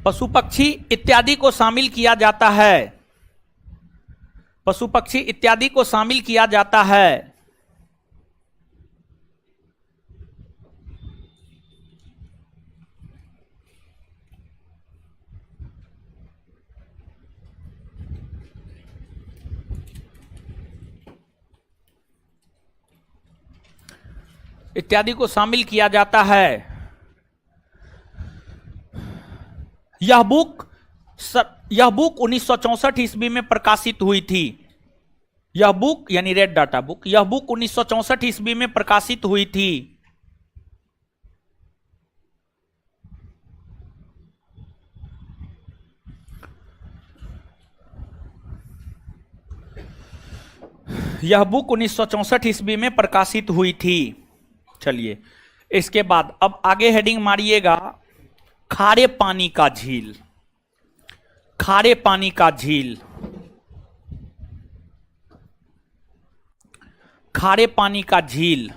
पशु पक्षी इत्यादि को शामिल किया जाता है, पशु पक्षी इत्यादि को शामिल किया जाता है। इत्यादि को शामिल किया जाता है। यह बुक 1964 ईस्वी में प्रकाशित हुई थी। यह बुक यानी रेड डाटा बुक, यह बुक 1964 ईस्वी में प्रकाशित हुई थी। यह बुक 1964 ईस्वी में प्रकाशित हुई थी। चलिए इसके बाद अब आगे हेडिंग मारिएगा खारे पानी का झील, खारे पानी का झील, खारे पानी का झील,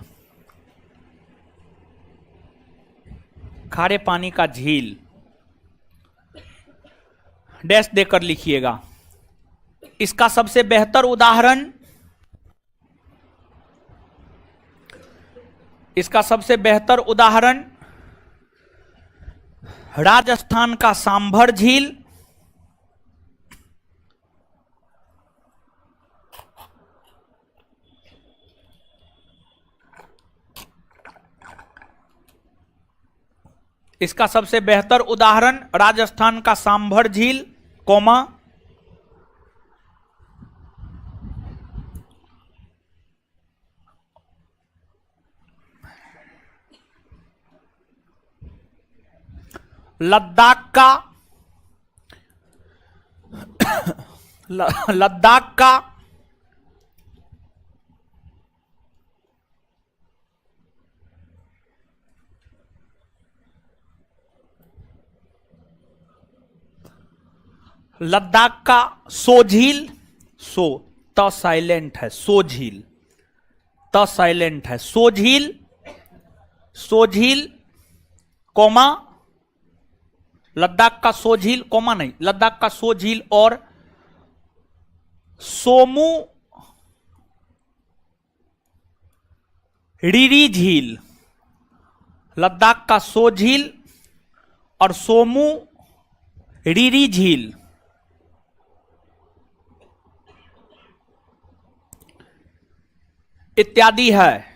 खारे पानी का झील डैश देकर लिखिएगा। इसका सबसे बेहतर उदाहरण, इसका सबसे बेहतर उदाहरण राजस्थान का सांभर झील, इसका सबसे बेहतर उदाहरण राजस्थान का सांभर झील, कोमा, लद्दाख का लद्दाख का लद्दाख का सो झील, सो त साइलेंट है, सो झील, त साइलेंट है, सो झील, सो झील कोमा, लद्दाख का सो झील, कोमा नहीं, लद्दाख का सो झील और सोमू रीरी झील, लद्दाख का सो झील और सोमू रीरी झील, इत्यादि है।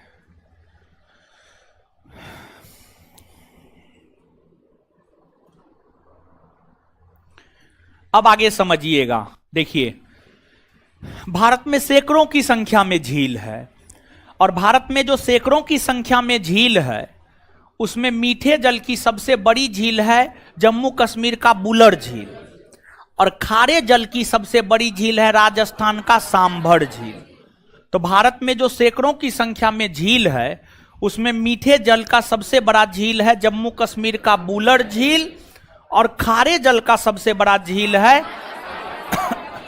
अब आगे समझिएगा, देखिए भारत में सैकड़ों की संख्या में झील है और भारत में जो सैकड़ों की संख्या में झील है उसमें मीठे जल की सबसे बड़ी झील है जम्मू कश्मीर का बुलर झील और खारे जल की सबसे बड़ी झील है राजस्थान का सांभर झील। तो भारत में जो सैकड़ों की संख्या में झील है उसमें मीठे जल का सबसे बड़ा झील है जम्मू कश्मीर का बुलर झील और खारे जल का सबसे बड़ा झील है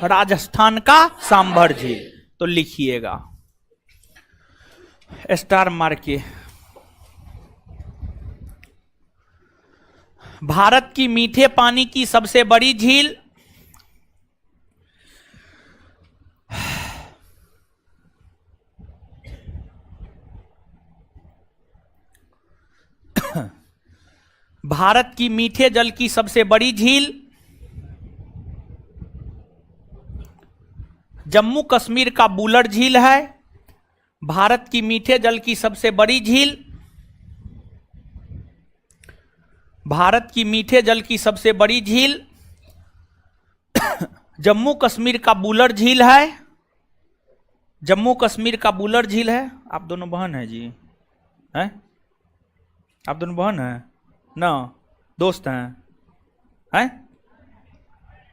राजस्थान का सांभर झील। तो लिखिएगा स्टार मार के, भारत की मीठे पानी की सबसे बड़ी झील भारत की मीठे जल की सबसे बड़ी झील जम्मू कश्मीर का बुलर झील है। भारत की मीठे जल की सबसे बड़ी झील, भारत की मीठे जल की सबसे बड़ी झील जम्मू कश्मीर का बुलर झील है, जम्मू कश्मीर का बुलर झील है। आप दोनों बहन हैं जी, हैं? आप दोनों बहन हैं ना, दोस्त हैं?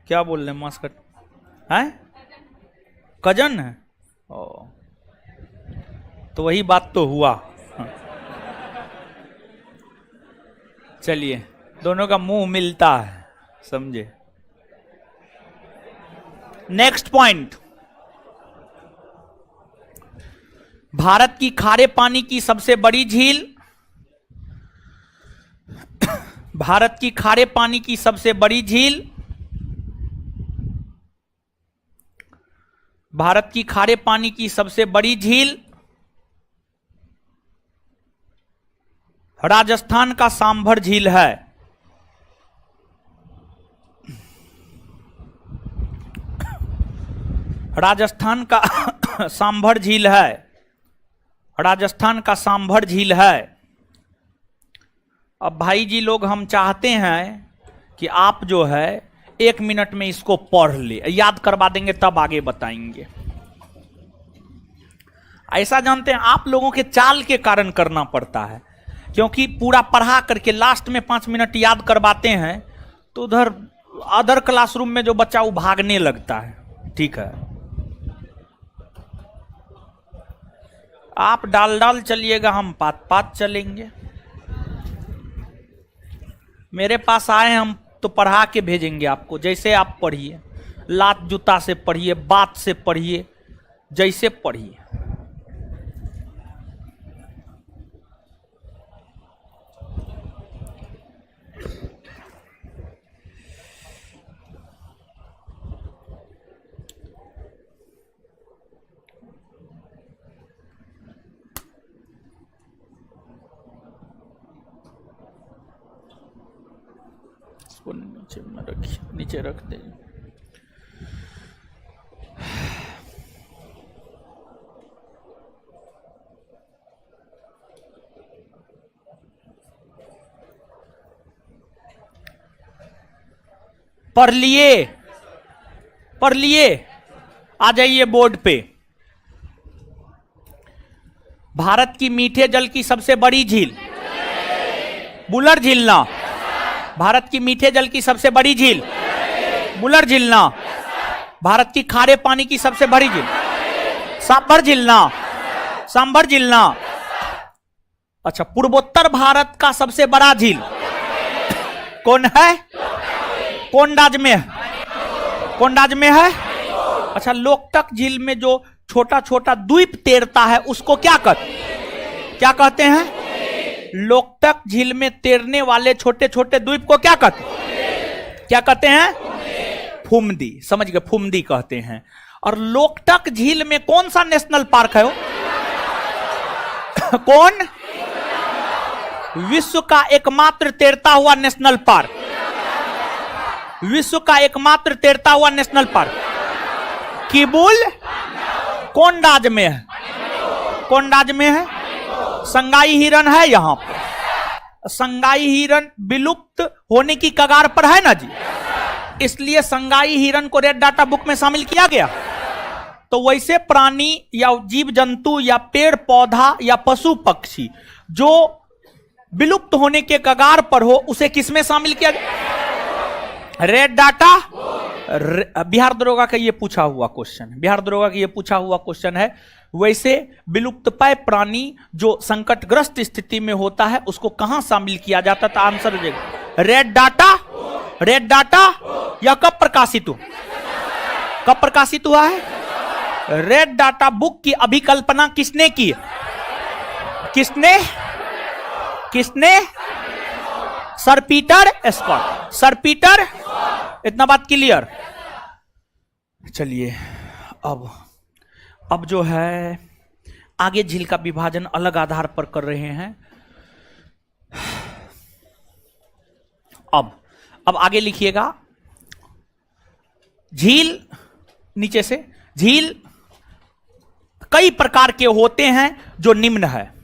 क्या बोल रहे हैं, मास्क हैं? कजन है? ओ, तो वही बात तो हुआ। चलिए, दोनों का मुंह मिलता है, समझे। नेक्स्ट पॉइंट, भारत की खारे पानी की सबसे बड़ी झील, भारत की खारे पानी की सबसे बड़ी झील, भारत की खारे पानी की सबसे बड़ी झील राजस्थान का सांभर झील है। राजस्थान का सांभर झील है, राजस्थान का सांभर झील है। अब भाई जी लोग, हम चाहते हैं कि आप जो है 1 मिनट में इसको पढ़ ले, याद करवा देंगे तब आगे बताएंगे। ऐसा जानते हैं आप लोगों के चाल के कारण करना पड़ता है, क्योंकि पूरा पढ़ा करके लास्ट में 5 मिनट याद करवाते हैं तो उधर अदर क्लासरूम में जो बच्चा वो भागने लगता है। ठीक है, आप डाल चलिएगा, हम पात चलेंगे। मेरे पास आए हम तो पढ़ा के भेजेंगे आपको, जैसे आप पढ़िए, लात जूता से पढ़िए, बात से पढ़िए, जैसे पढ़िए। नीचे में रखिए, नीचे रख दें। पढ़ लिए? पढ़ लिए? आ जाइए बोर्ड पे। भारत की मीठे जल की सबसे बड़ी झील बुलर झील ना? भारत की मीठे जल की सबसे बड़ी झील बुलर झील ना? भारत की खारे पानी की सबसे बड़ी झील सांभर झील ना? सांभर झील ना? अच्छा, पूर्वोत्तर भारत का सबसे बड़ा झील कौन है? कौन राज्य में है? कौन राज्य में है? अच्छा, लोकटक झील में जो छोटा छोटा द्वीप तैरता है उसको क्या कहते हैं? लोकटक झील में तैरने वाले छोटे छोटे द्वीप को क्या कहते हैं? फुमदी। समझ गए? फुमदी कहते हैं। और लोकटक झील में कौन सा नेशनल पार्क है वो? कौन? विश्व का एकमात्र तैरता हुआ नेशनल पार्क। विश्व का एकमात्र तैरता हुआ नेशनल पार्क किबुल कौन राज्य में है? कौन राज्य में है? संगाई हिरन है यहां पर। संगाई हिरन विलुप्त होने की कगार पर है ना जी, इसलिए संगाई हिरन को रेड डाटा बुक में शामिल किया गया। तो वैसे प्राणी या जीव जंतु या पेड़ पौधा या पशु पक्षी जो विलुप्त होने के कगार पर हो उसे किसमें शामिल किया गया? Red data. बिहार दरोगा का ये पूछा हुआ क्वेश्चन, बिहार दरोगा का ये पूछा हुआ क्वेश्चन है। वैसे विलुप्तप्राय प्राणी जो संकटग्रस्त स्थिति में होता है उसको कहां शामिल किया जाता था? आंसर हो जाएगा रेड डाटा। रेड डाटा या कब प्रकाशित हुआ? कब प्रकाशित हुआ है? रेड डाटा बुक की अभिकल्पना किसने की? किसने? Sir Peter Scott. Sir Peter. इतना बात क्लियर? चलिए अब जो है आगे झील का विभाजन अलग आधार पर कर रहे हैं। अब आगे लिखिएगा। झील, नीचे से, झील कई प्रकार के होते हैं जो निम्न है।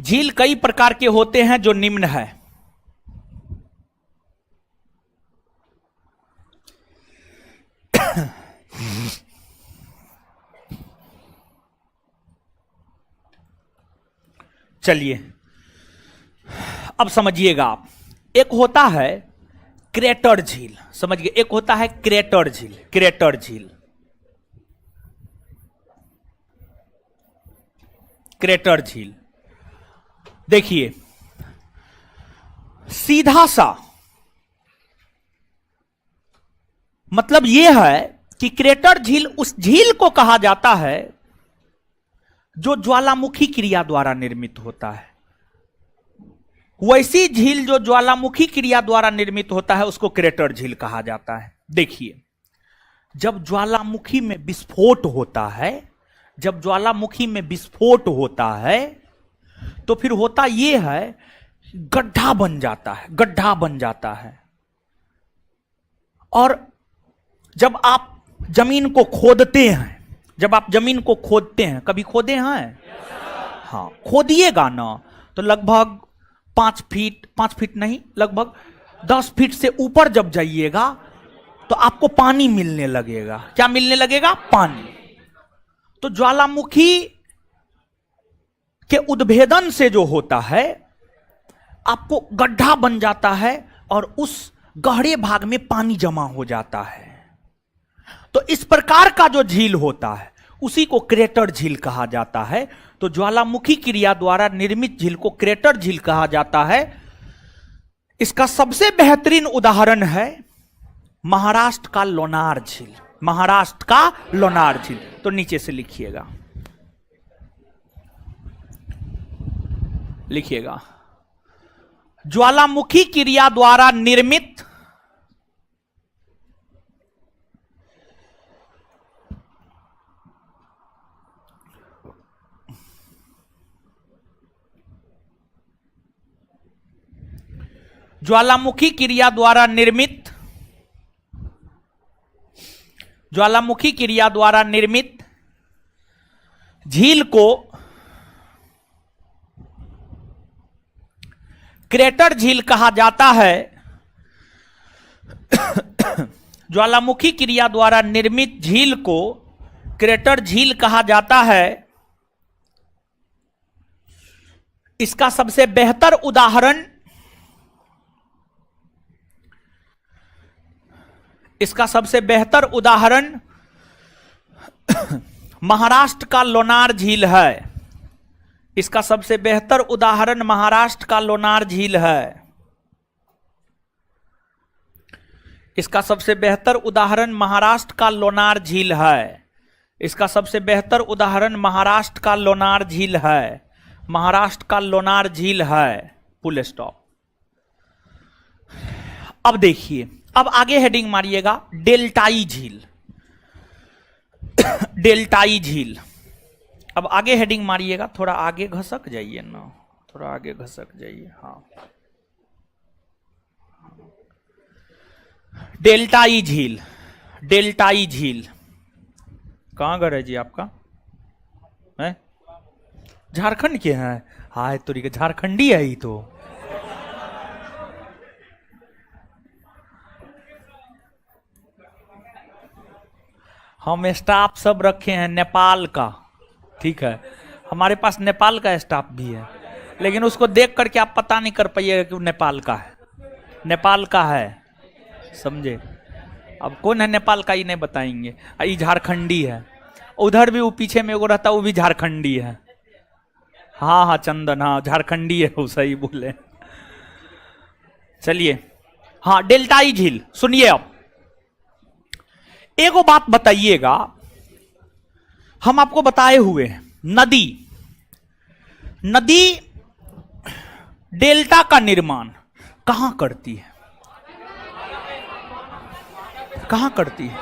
झील कई प्रकार के होते हैं जो निम्न है। चलिए अब समझिएगा आप। एक होता है क्रेटर झील, समझिए, एक होता है क्रेटर झील। क्रेटर झील, क्रेटर झील देखिए, सीधा सा मतलब यह है कि क्रेटर झील उस झील को कहा जाता है जो ज्वालामुखी क्रिया द्वारा निर्मित होता है। वैसी झील जो ज्वालामुखी क्रिया द्वारा निर्मित होता है उसको क्रेटर झील कहा जाता है। देखिए, जब ज्वालामुखी में विस्फोट होता है, जब ज्वालामुखी में विस्फोट होता है तो फिर होता यह है गड्ढा बन जाता है, गड्ढा बन जाता है। और जब आप जमीन को खोदते हैं, जब आप जमीन को खोदते हैं, कभी खोदे हैं? हाँ, खोदिएगा ना तो लगभग 5 फीट नहीं, लगभग 10 फीट से ऊपर जब जाइएगा तो आपको पानी मिलने लगेगा। क्या मिलने लगेगा? पानी। तो ज्वालामुखी के उद्भेदन से जो होता है आपको गड्ढा बन जाता है और उस गहरे भाग में पानी जमा हो जाता है। तो इस प्रकार का जो झील होता है उसी को क्रेटर झील कहा जाता है। तो ज्वालामुखी क्रिया द्वारा निर्मित झील को क्रेटर झील कहा जाता है। इसका सबसे बेहतरीन उदाहरण है महाराष्ट्र का लोनार झील। महाराष्ट्र का लोनार झील। तो नीचे से लिखिएगा, लिखिएगा, ज्वालामुखी क्रिया द्वारा निर्मित ज्वालामुखी क्रिया द्वारा निर्मित ज्वालामुखी क्रिया द्वारा निर्मित झील को क्रेटर झील कहा जाता है। ज्वालामुखी क्रिया द्वारा निर्मित झील को क्रेटर झील कहा जाता है। इसका सबसे बेहतर उदाहरण महाराष्ट्र का लोनार झील है। इसका सबसे बेहतर उदाहरण महाराष्ट्र का लोनार झील है। इसका सबसे बेहतर उदाहरण महाराष्ट्र का लोनार झील है। इसका सबसे बेहतर उदाहरण महाराष्ट्र का लोनार झील है। महाराष्ट्र का लोनार झील है। Full stop. अब देखिए, अब आगे हेडिंग मारिएगा, डेल्टाई झील। डेल्टाई झील। अब आगे हेडिंग मारिएगा, थोड़ा आगे घसक जाइए ना, थोड़ा आगे घसक जाइए। हाँ, डेल्टाई झील। डेल्टाई झील कहां घर है जी आपका? है झारखंड के हैं? हाय तोरी के झारखंडी है ही तो। हम स्टाफ सब रखे हैं नेपाल का, ठीक है, हमारे पास नेपाल का स्टाफ भी है, लेकिन उसको देख करके आप पता नहीं कर पाइएगा कि वो नेपाल का है। नेपाल का है, समझे? अब कौन है नेपाल का ये नहीं बताएंगे। ये झारखंडी है। उधर भी वो पीछे में वो रहता, वो भी झारखंडी है। हाँ हाँ चंदन, हाँ झारखंडी है वो, सही बोले। चलिए, हाँ डेल्टाई झील सुनिए। अब एगो बात बताइएगा, हम आपको बताए हुए हैं, नदी डेल्टा का निर्माण कहां करती है? कहां करती है?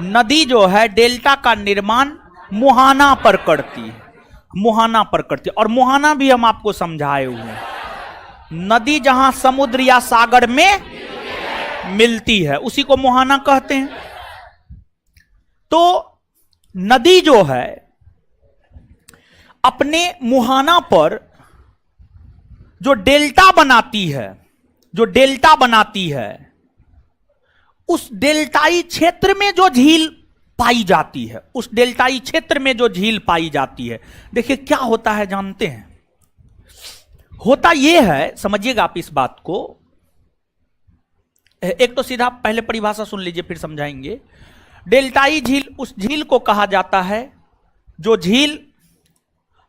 नदी जो है डेल्टा का निर्माण मुहाना पर करती है। मुहाना पर करती है। और मुहाना भी हम आपको समझाए हुए हैं, नदी जहां समुद्र या सागर में मिलती है उसी को मुहाना कहते हैं। तो नदी जो है अपने मुहाना पर जो डेल्टा बनाती है, उस डेल्टाई क्षेत्र में जो झील पाई जाती है, उस डेल्टाई क्षेत्र में जो झील पाई जाती है, देखिए क्या होता है जानते हैं? होता यह है, समझिएगा आप इस बात को। एक तो सीधा पहले परिभाषा सुन लीजिए, फिर समझाएंगे। डेल्टाई झील उस झील को कहा जाता है जो झील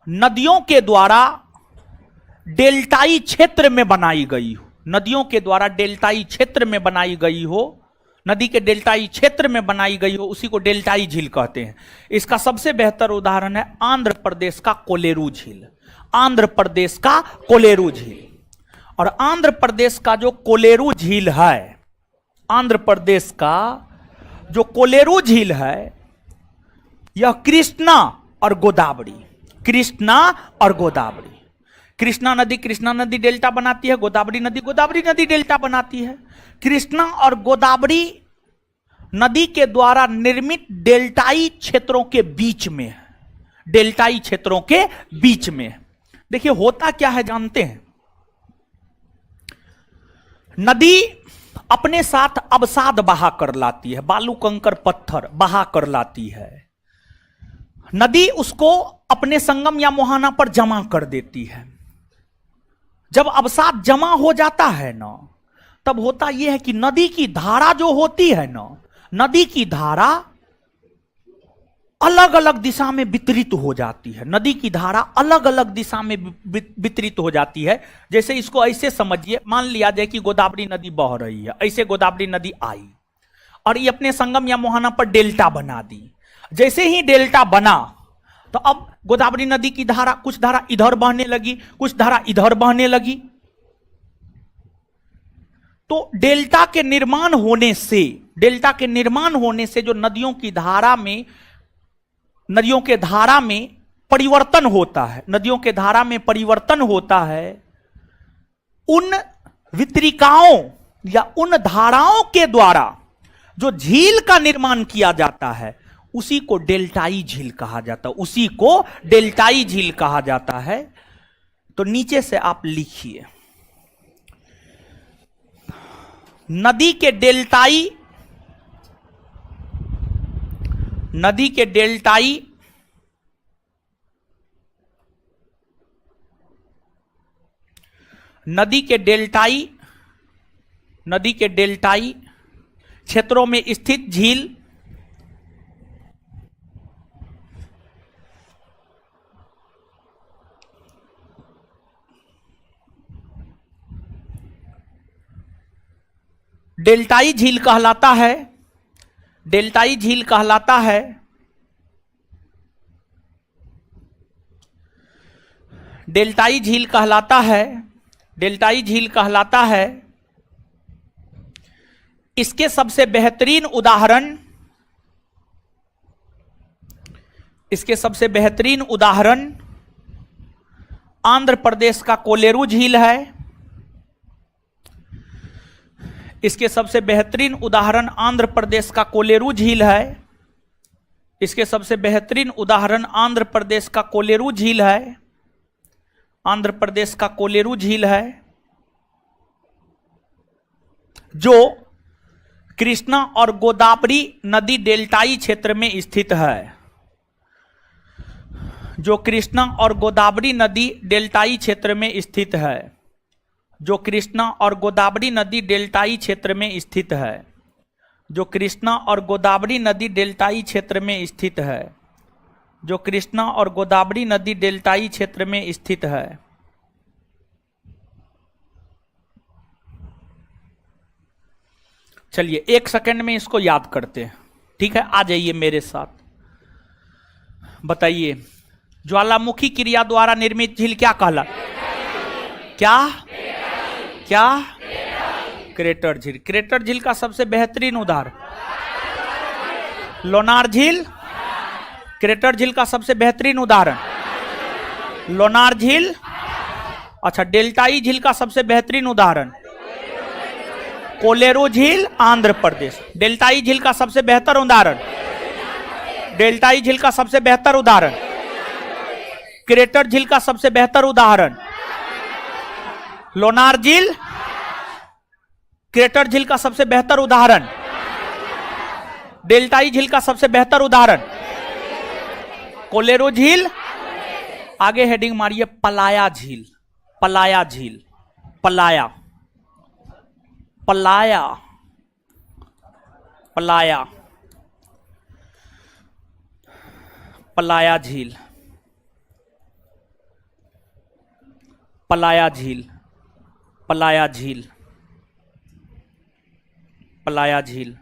नदियों के द्वारा डेल्टाई क्षेत्र में बनाई गई हो। नदियों के द्वारा डेल्टाई क्षेत्र में बनाई गई हो, नदी के डेल्टाई क्षेत्र में बनाई गई हो, उसी को डेल्टाई झील कहते हैं। इसका सबसे बेहतर उदाहरण है आंध्र प्रदेश का कोलेरू झील। आंध्र प्रदेश का कोलेरू झील। और आंध्र प्रदेश का जो कोलेरू झील है, आंध्र प्रदेश का जो कोलेरू झील है, यह कृष्णा और गोदावरी, कृष्णा और गोदावरी, कृष्णा नदी डेल्टा बनाती है, गोदावरी नदी डेल्टा बनाती है। कृष्णा और गोदावरी नदी के द्वारा निर्मित डेल्टाई क्षेत्रों के बीच में है, डेल्टाई क्षेत्रों के बीच में। देखिए होता क्या है जानते हैं? नदी अपने साथ अवसाद बहा कर लाती है, बालू कंकर पत्थर बहा कर लाती है। नदी उसको अपने संगम या मुहाना पर जमा कर देती है। जब अवसाद जमा हो जाता है ना, तब होता यह है कि नदी की धारा जो होती है ना, नदी की धारा अलग अलग दिशा में वितरित हो जाती है। नदी की धारा अलग अलग दिशा में वितरित हो जाती है। जैसे इसको ऐसे समझिए, मान लिया जाए कि गोदावरी नदी बह रही है, ऐसे गोदावरी नदी आई और ये अपने संगम या मुहाना पर डेल्टा बना दी। जैसे ही डेल्टा बना तो अब गोदावरी नदी की धारा, कुछ धारा इधर बहने लगी, कुछ धारा इधर बहने लगी। तो डेल्टा के निर्माण होने से जो नदियों की धारा में, नदियों के धारा में परिवर्तन होता है, नदियों के धारा में परिवर्तन होता है, उन वितरिकाओं या उन धाराओं के द्वारा जो झील का निर्माण किया जाता है उसी को डेल्टाई झील कहा जाता है, उसी को डेल्टाई झील कहा जाता है। तो नीचे से आप लिखिए, नदी के डेल्टाई, नदी के डेल्टाई नदी के डेल्टाई नदी के डेल्टाई क्षेत्रों में स्थित झील डेल्टाई झील कहलाता है, डेल्टाई झील कहलाता है। डेल्टाई झील कहलाता है, डेल्टाई झील कहलाता है। इसके सबसे बेहतरीन उदाहरण, इसके सबसे बेहतरीन उदाहरण आंध्र प्रदेश का कोलेरू झील है। इसके सबसे बेहतरीन उदाहरण आंध्र प्रदेश का कोलेरू झील है। इसके सबसे बेहतरीन उदाहरण आंध्र प्रदेश का कोलेरू झील है। आंध्र प्रदेश का कोलेरू झील है जो कृष्णा और गोदावरी नदी डेल्टाई क्षेत्र में स्थित है, जो कृष्णा और गोदावरी नदी डेल्टाई क्षेत्र में स्थित है, जो कृष्णा और गोदावरी नदी डेल्टाई क्षेत्र में स्थित है, जो कृष्णा और गोदावरी नदी डेल्टाई क्षेत्र में स्थित है, जो कृष्णा और गोदावरी नदी डेल्टाई क्षेत्र में स्थित है। चलिए 1 सेकंड में इसको याद करते हैं, ठीक है? आ जाइए मेरे साथ, बताइए ज्वालामुखी क्रिया द्वारा निर्मित झील क्या कहला? क्या क्या? क्रेटर झील। क्रेटर झील का सबसे बेहतरीन उदाहरण लोनार झील। क्रेटर झील का सबसे बेहतरीन उदाहरण लोनार झील। अच्छा, डेल्टाई झील का सबसे बेहतरीन उदाहरण कोलेरू झील, आंध्र प्रदेश। डेल्टाई झील का सबसे बेहतर उदाहरण, डेल्टाई झील का सबसे बेहतर उदाहरण क्रेटर झील का सबसे बेहतर उदाहरण लोनार झील। क्रेटर झील का सबसे बेहतर उदाहरण डेल्टाई झील का सबसे बेहतर उदाहरण कोलेरू झील। आगे हेडिंग मारिए पलाया झील। पलाया झील, पलाया पलाया पलाया पलाया झील, पलाया झील, पलाया झील, पलाया झील,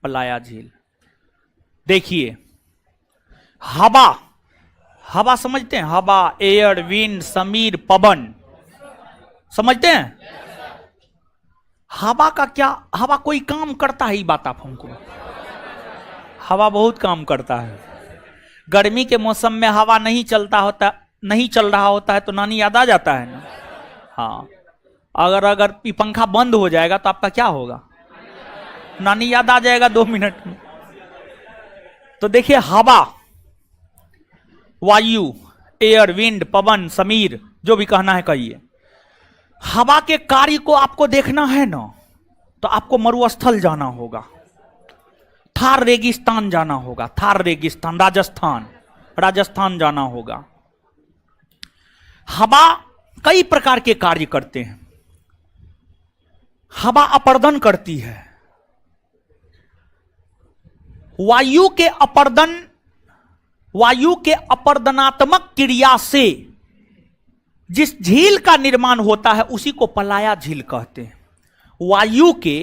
पलाया झील। देखिए हवा, हवा समझते हैं? हवा, एयर, विंड, समीर, पवन, समझते हैं? हवा का क्या, हवा कोई काम करता है? ये बात आप हमको, हवा बहुत काम करता है। गर्मी के मौसम में हवा नहीं चलता होता, नहीं चल रहा होता है तो नानी याद आ जाता है ना? हाँ, अगर ये पंखा बंद हो जाएगा तो आपका क्या होगा? नानी याद आ जाएगा 2 मिनट में। तो देखिए हवा, वायु, एयर, विंड, पवन, समीर, जो भी कहना है कहिए। हवा के कार्य को आपको देखना है ना, तो आपको मरुस्थल जाना होगा, थार रेगिस्तान जाना होगा, थार रेगिस्तान, राजस्थान, राजस्थान जाना होगा। हवा कई प्रकार के कार्य करते हैं। हवा अपर्दन करती है। वायु के अपर्दन, वायु के अपर्दनात्मक क्रिया से जिस झील का निर्माण होता है उसी को पलाया झील कहते हैं। वायु के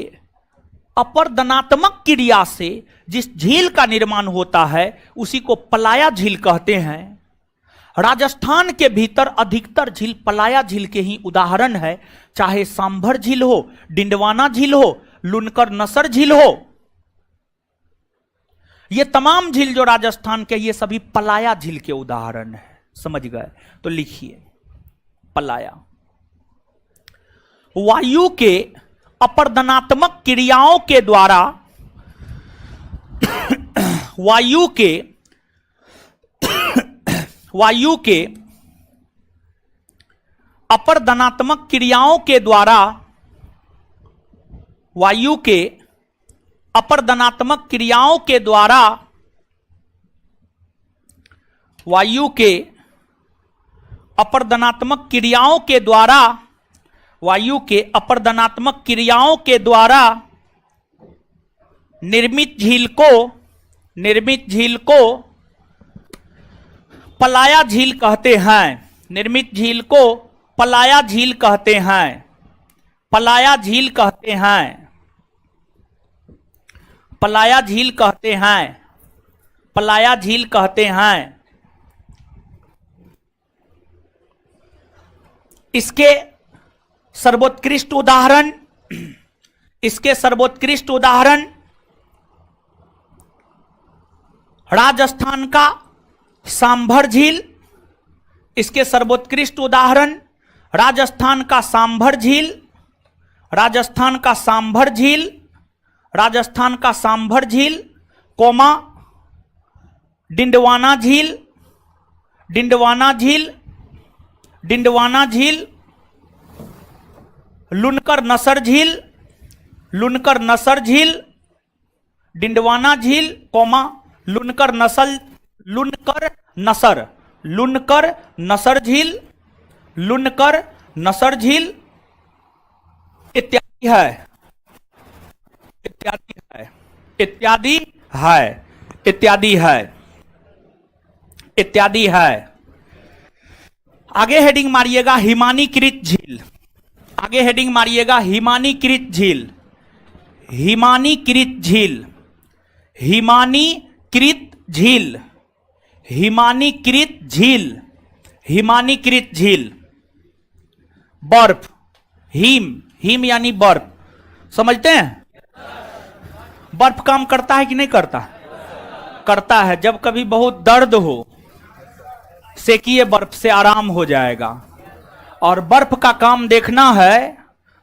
अपर्दनात्मक क्रिया से जिस झील का निर्माण होता है उसी को पलाया झील कहते हैं। राजस्थान के भीतर अधिकतर झील पलाया झील के ही उदाहरण है, चाहे सांभर झील हो, डिंडवाना झील हो, लुनकर नसर झील हो। ये तमाम झील जो राजस्थान के, ये सभी पलाया झील के उदाहरण है। समझ गए? तो लिखिए पलाया। वायु के अपर्दनात्मक क्रियाओं के द्वारा वायु के अपर धनात्मक क्रियाओं के द्वारा, वायु के अपर धनात्मक क्रियाओं के द्वारा, वायु के अपर धनात्मक क्रियाओं के द्वारा, वायु के अपर धनात्मक क्रियाओं के द्वारा निर्मित झील को पलाया झील कहते हैं। निर्मित झील को पलाया झील कहते हैं। पलाया झील कहते हैं। पलाया झील कहते हैं। पलाया झील कहते हैं। इसके सर्वोत्कृष्ट उदाहरण, इसके सर्वोत्कृष्ट उदाहरण राजस्थान का सांभर झील, इसके सर्वोत्कृष्ट उदाहरण राजस्थान का सांभर झील, राजस्थान का सांभर झील, राजस्थान का सांभर झील, कोमा डिंडवाना झील, डिंडवाना झील, डिंडवाना झील, लुनकर नसर झील, लुनकर नसर झील, डिंडवाना झील, कोमा लुनकर नसल, लुनकर नसर, लुनकर नसर झील, लुनकर नसर झील इत्यादि है, इत्यादि है, इत्यादि है, इत्यादि है, इत्यादि है। आगे हेडिंग मारिएगा हिमानीकृत झील, आगे हेडिंग मारिएगा हिमानीकृत झील, हिमानीकृत झील, हिमानीकृत झील, हिमानीकृत झील, हिमानीकृत झील। बर्फ, हिम, हिम यानी बर्फ, समझते हैं? बर्फ काम करता है कि नहीं करता? करता है। जब कभी बहुत दर्द हो, सेकिए बर्फ से आराम हो जाएगा। और बर्फ का काम देखना है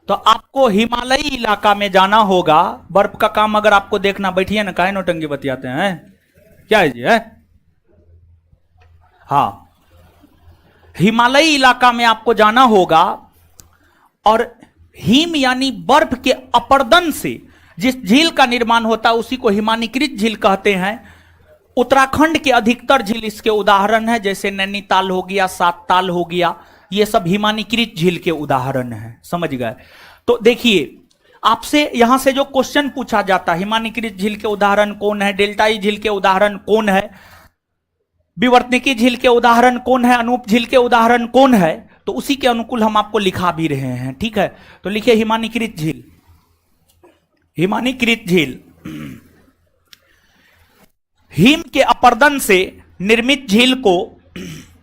तो आपको हिमालयी इलाका में जाना होगा। बर्फ का काम अगर आपको देखना, बैठिए ना, काहे नौटंकी बतियाते हैं, क्या है जी है? हाँ, हिमालयी इलाका में आपको जाना होगा और हिम यानी बर्फ के अपर्दन से जिस झील का निर्माण होता है उसी को हिमानीकृत झील कहते हैं। उत्तराखंड के अधिकतर झील इसके उदाहरण है, जैसे नैनीताल हो गया, सातताल हो गया, ये सब हिमानीकृत झील के उदाहरण हैं। समझ गए? तो देखिए, आपसे यहां से जो क्वेश्चन पूछा जाता है, हिमानीकृत झील के उदाहरण कौन है, डेल्टाई झील के उदाहरण कौन है, विवर्तनिकी झील के उदाहरण कौन है, अनूप झील के उदाहरण कौन है, तो उसी के अनुकूल हम आपको लिखा भी रहे हैं। ठीक है, तो लिखिए हिमानीकृत झील, हिमानीकृत झील। हिम के अपर्दन से निर्मित झील को,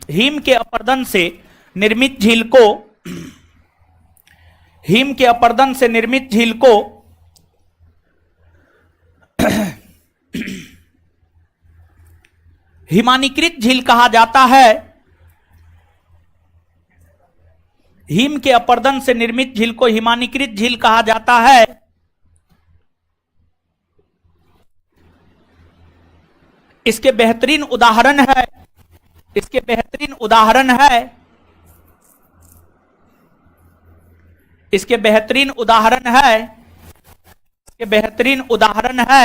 हिम के अपर्दन से निर्मित झील को, हिम के अपर्दन से निर्मित झील को हिमानीकृत झील कहा जाता है। हिम के अपर्दन से निर्मित झील को हिमानीकृत झील कहा जाता है। इसके बेहतरीन उदाहरण है, इसके बेहतरीन उदाहरण है, इसके बेहतरीन उदाहरण है, इसके बेहतरीन उदाहरण है,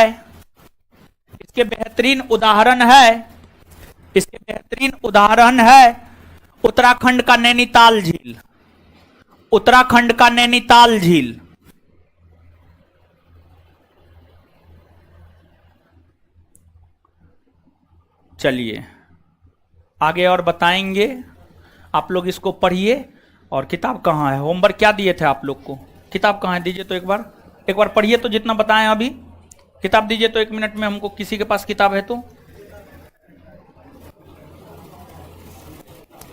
इसके बेहतरीन उदाहरण है, इसके बेहतरीन उदाहरण है उत्तराखंड का नैनीताल झील, उत्तराखंड का नैनीताल झील। चलिए आगे और बताएंगे, आप लोग इसको पढ़िए। और किताब कहाँ है? होमवर्क क्या दिए थे आप लोग को? किताब कहाँ है? दीजिए तो एक बार पढ़िए तो, जितना बताएं अभी। किताब दीजिए तो 1 मिनट में हमको, किसी के पास किताब है तो।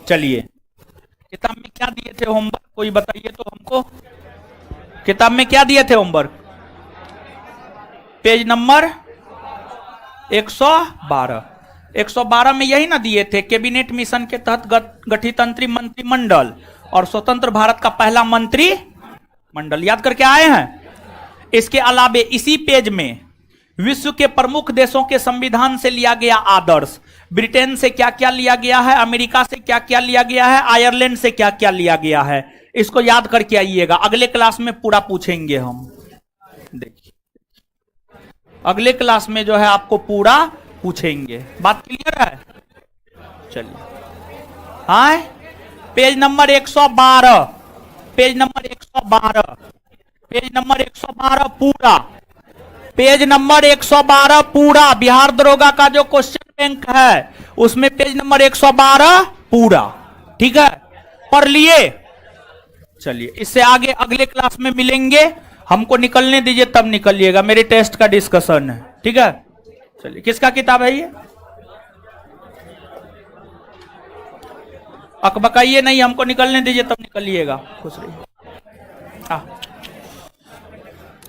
चलिए, किताब में क्या दिए थे होमवर्क, कोई बताइए तो हमको। किताब में क्या दिए थे होमवर्क? Page number 112। 112 में यही ना दिए थे, कैबिनेट मिशन के तहत गठित अंतरिम मंत्रिमंडल और स्वतंत्र भारत का पहला मंत्रिमंडल, याद करके आए हैं। इसके अलावे इसी पेज में विश्व के प्रमुख देशों के संविधान से लिया गया आदर्श। ब्रिटेन से क्या क्या लिया गया है, अमेरिका से क्या क्या लिया गया है, आयरलैंड से क्या क्या लिया गया है, इसको याद करके आइएगा। अगले क्लास में पूरा पूछेंगे हम। देखिए अगले क्लास में जो है आपको पूरा पूछेंगे। बात क्लियर है? चलिए हाँ, page number 112, page number 112, page number 112 पूरा, पेज नंबर 112 पूरा। बिहार दरोगा का जो क्वेश्चन बैंक है उसमें पेज नंबर 112 पूरा, ठीक है, पढ़ लिए। चलिए इससे आगे अगले क्लास में मिलेंगे। हमको निकलने दीजिए तब निकलिएगा, मेरे टेस्ट का डिस्कशन है, ठीक है। चलिए किसका किताब है ये? अकबकाइए नहीं, हमको निकलने दीजिए तब निकलिएगा। खुश रहिए,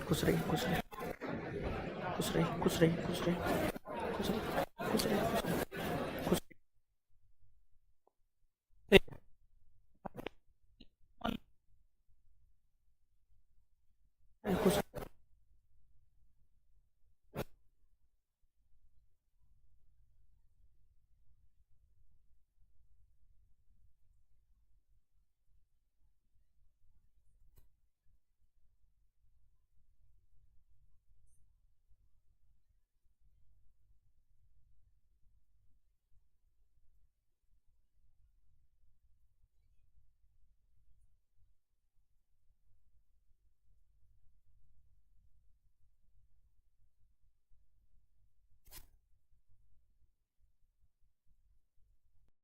खुश रहिए, खुश रहिए, खुश रहिए, खुश रहिए, खुश रहिए, खुश रहिए, खुश रहिए, खुश रहिए।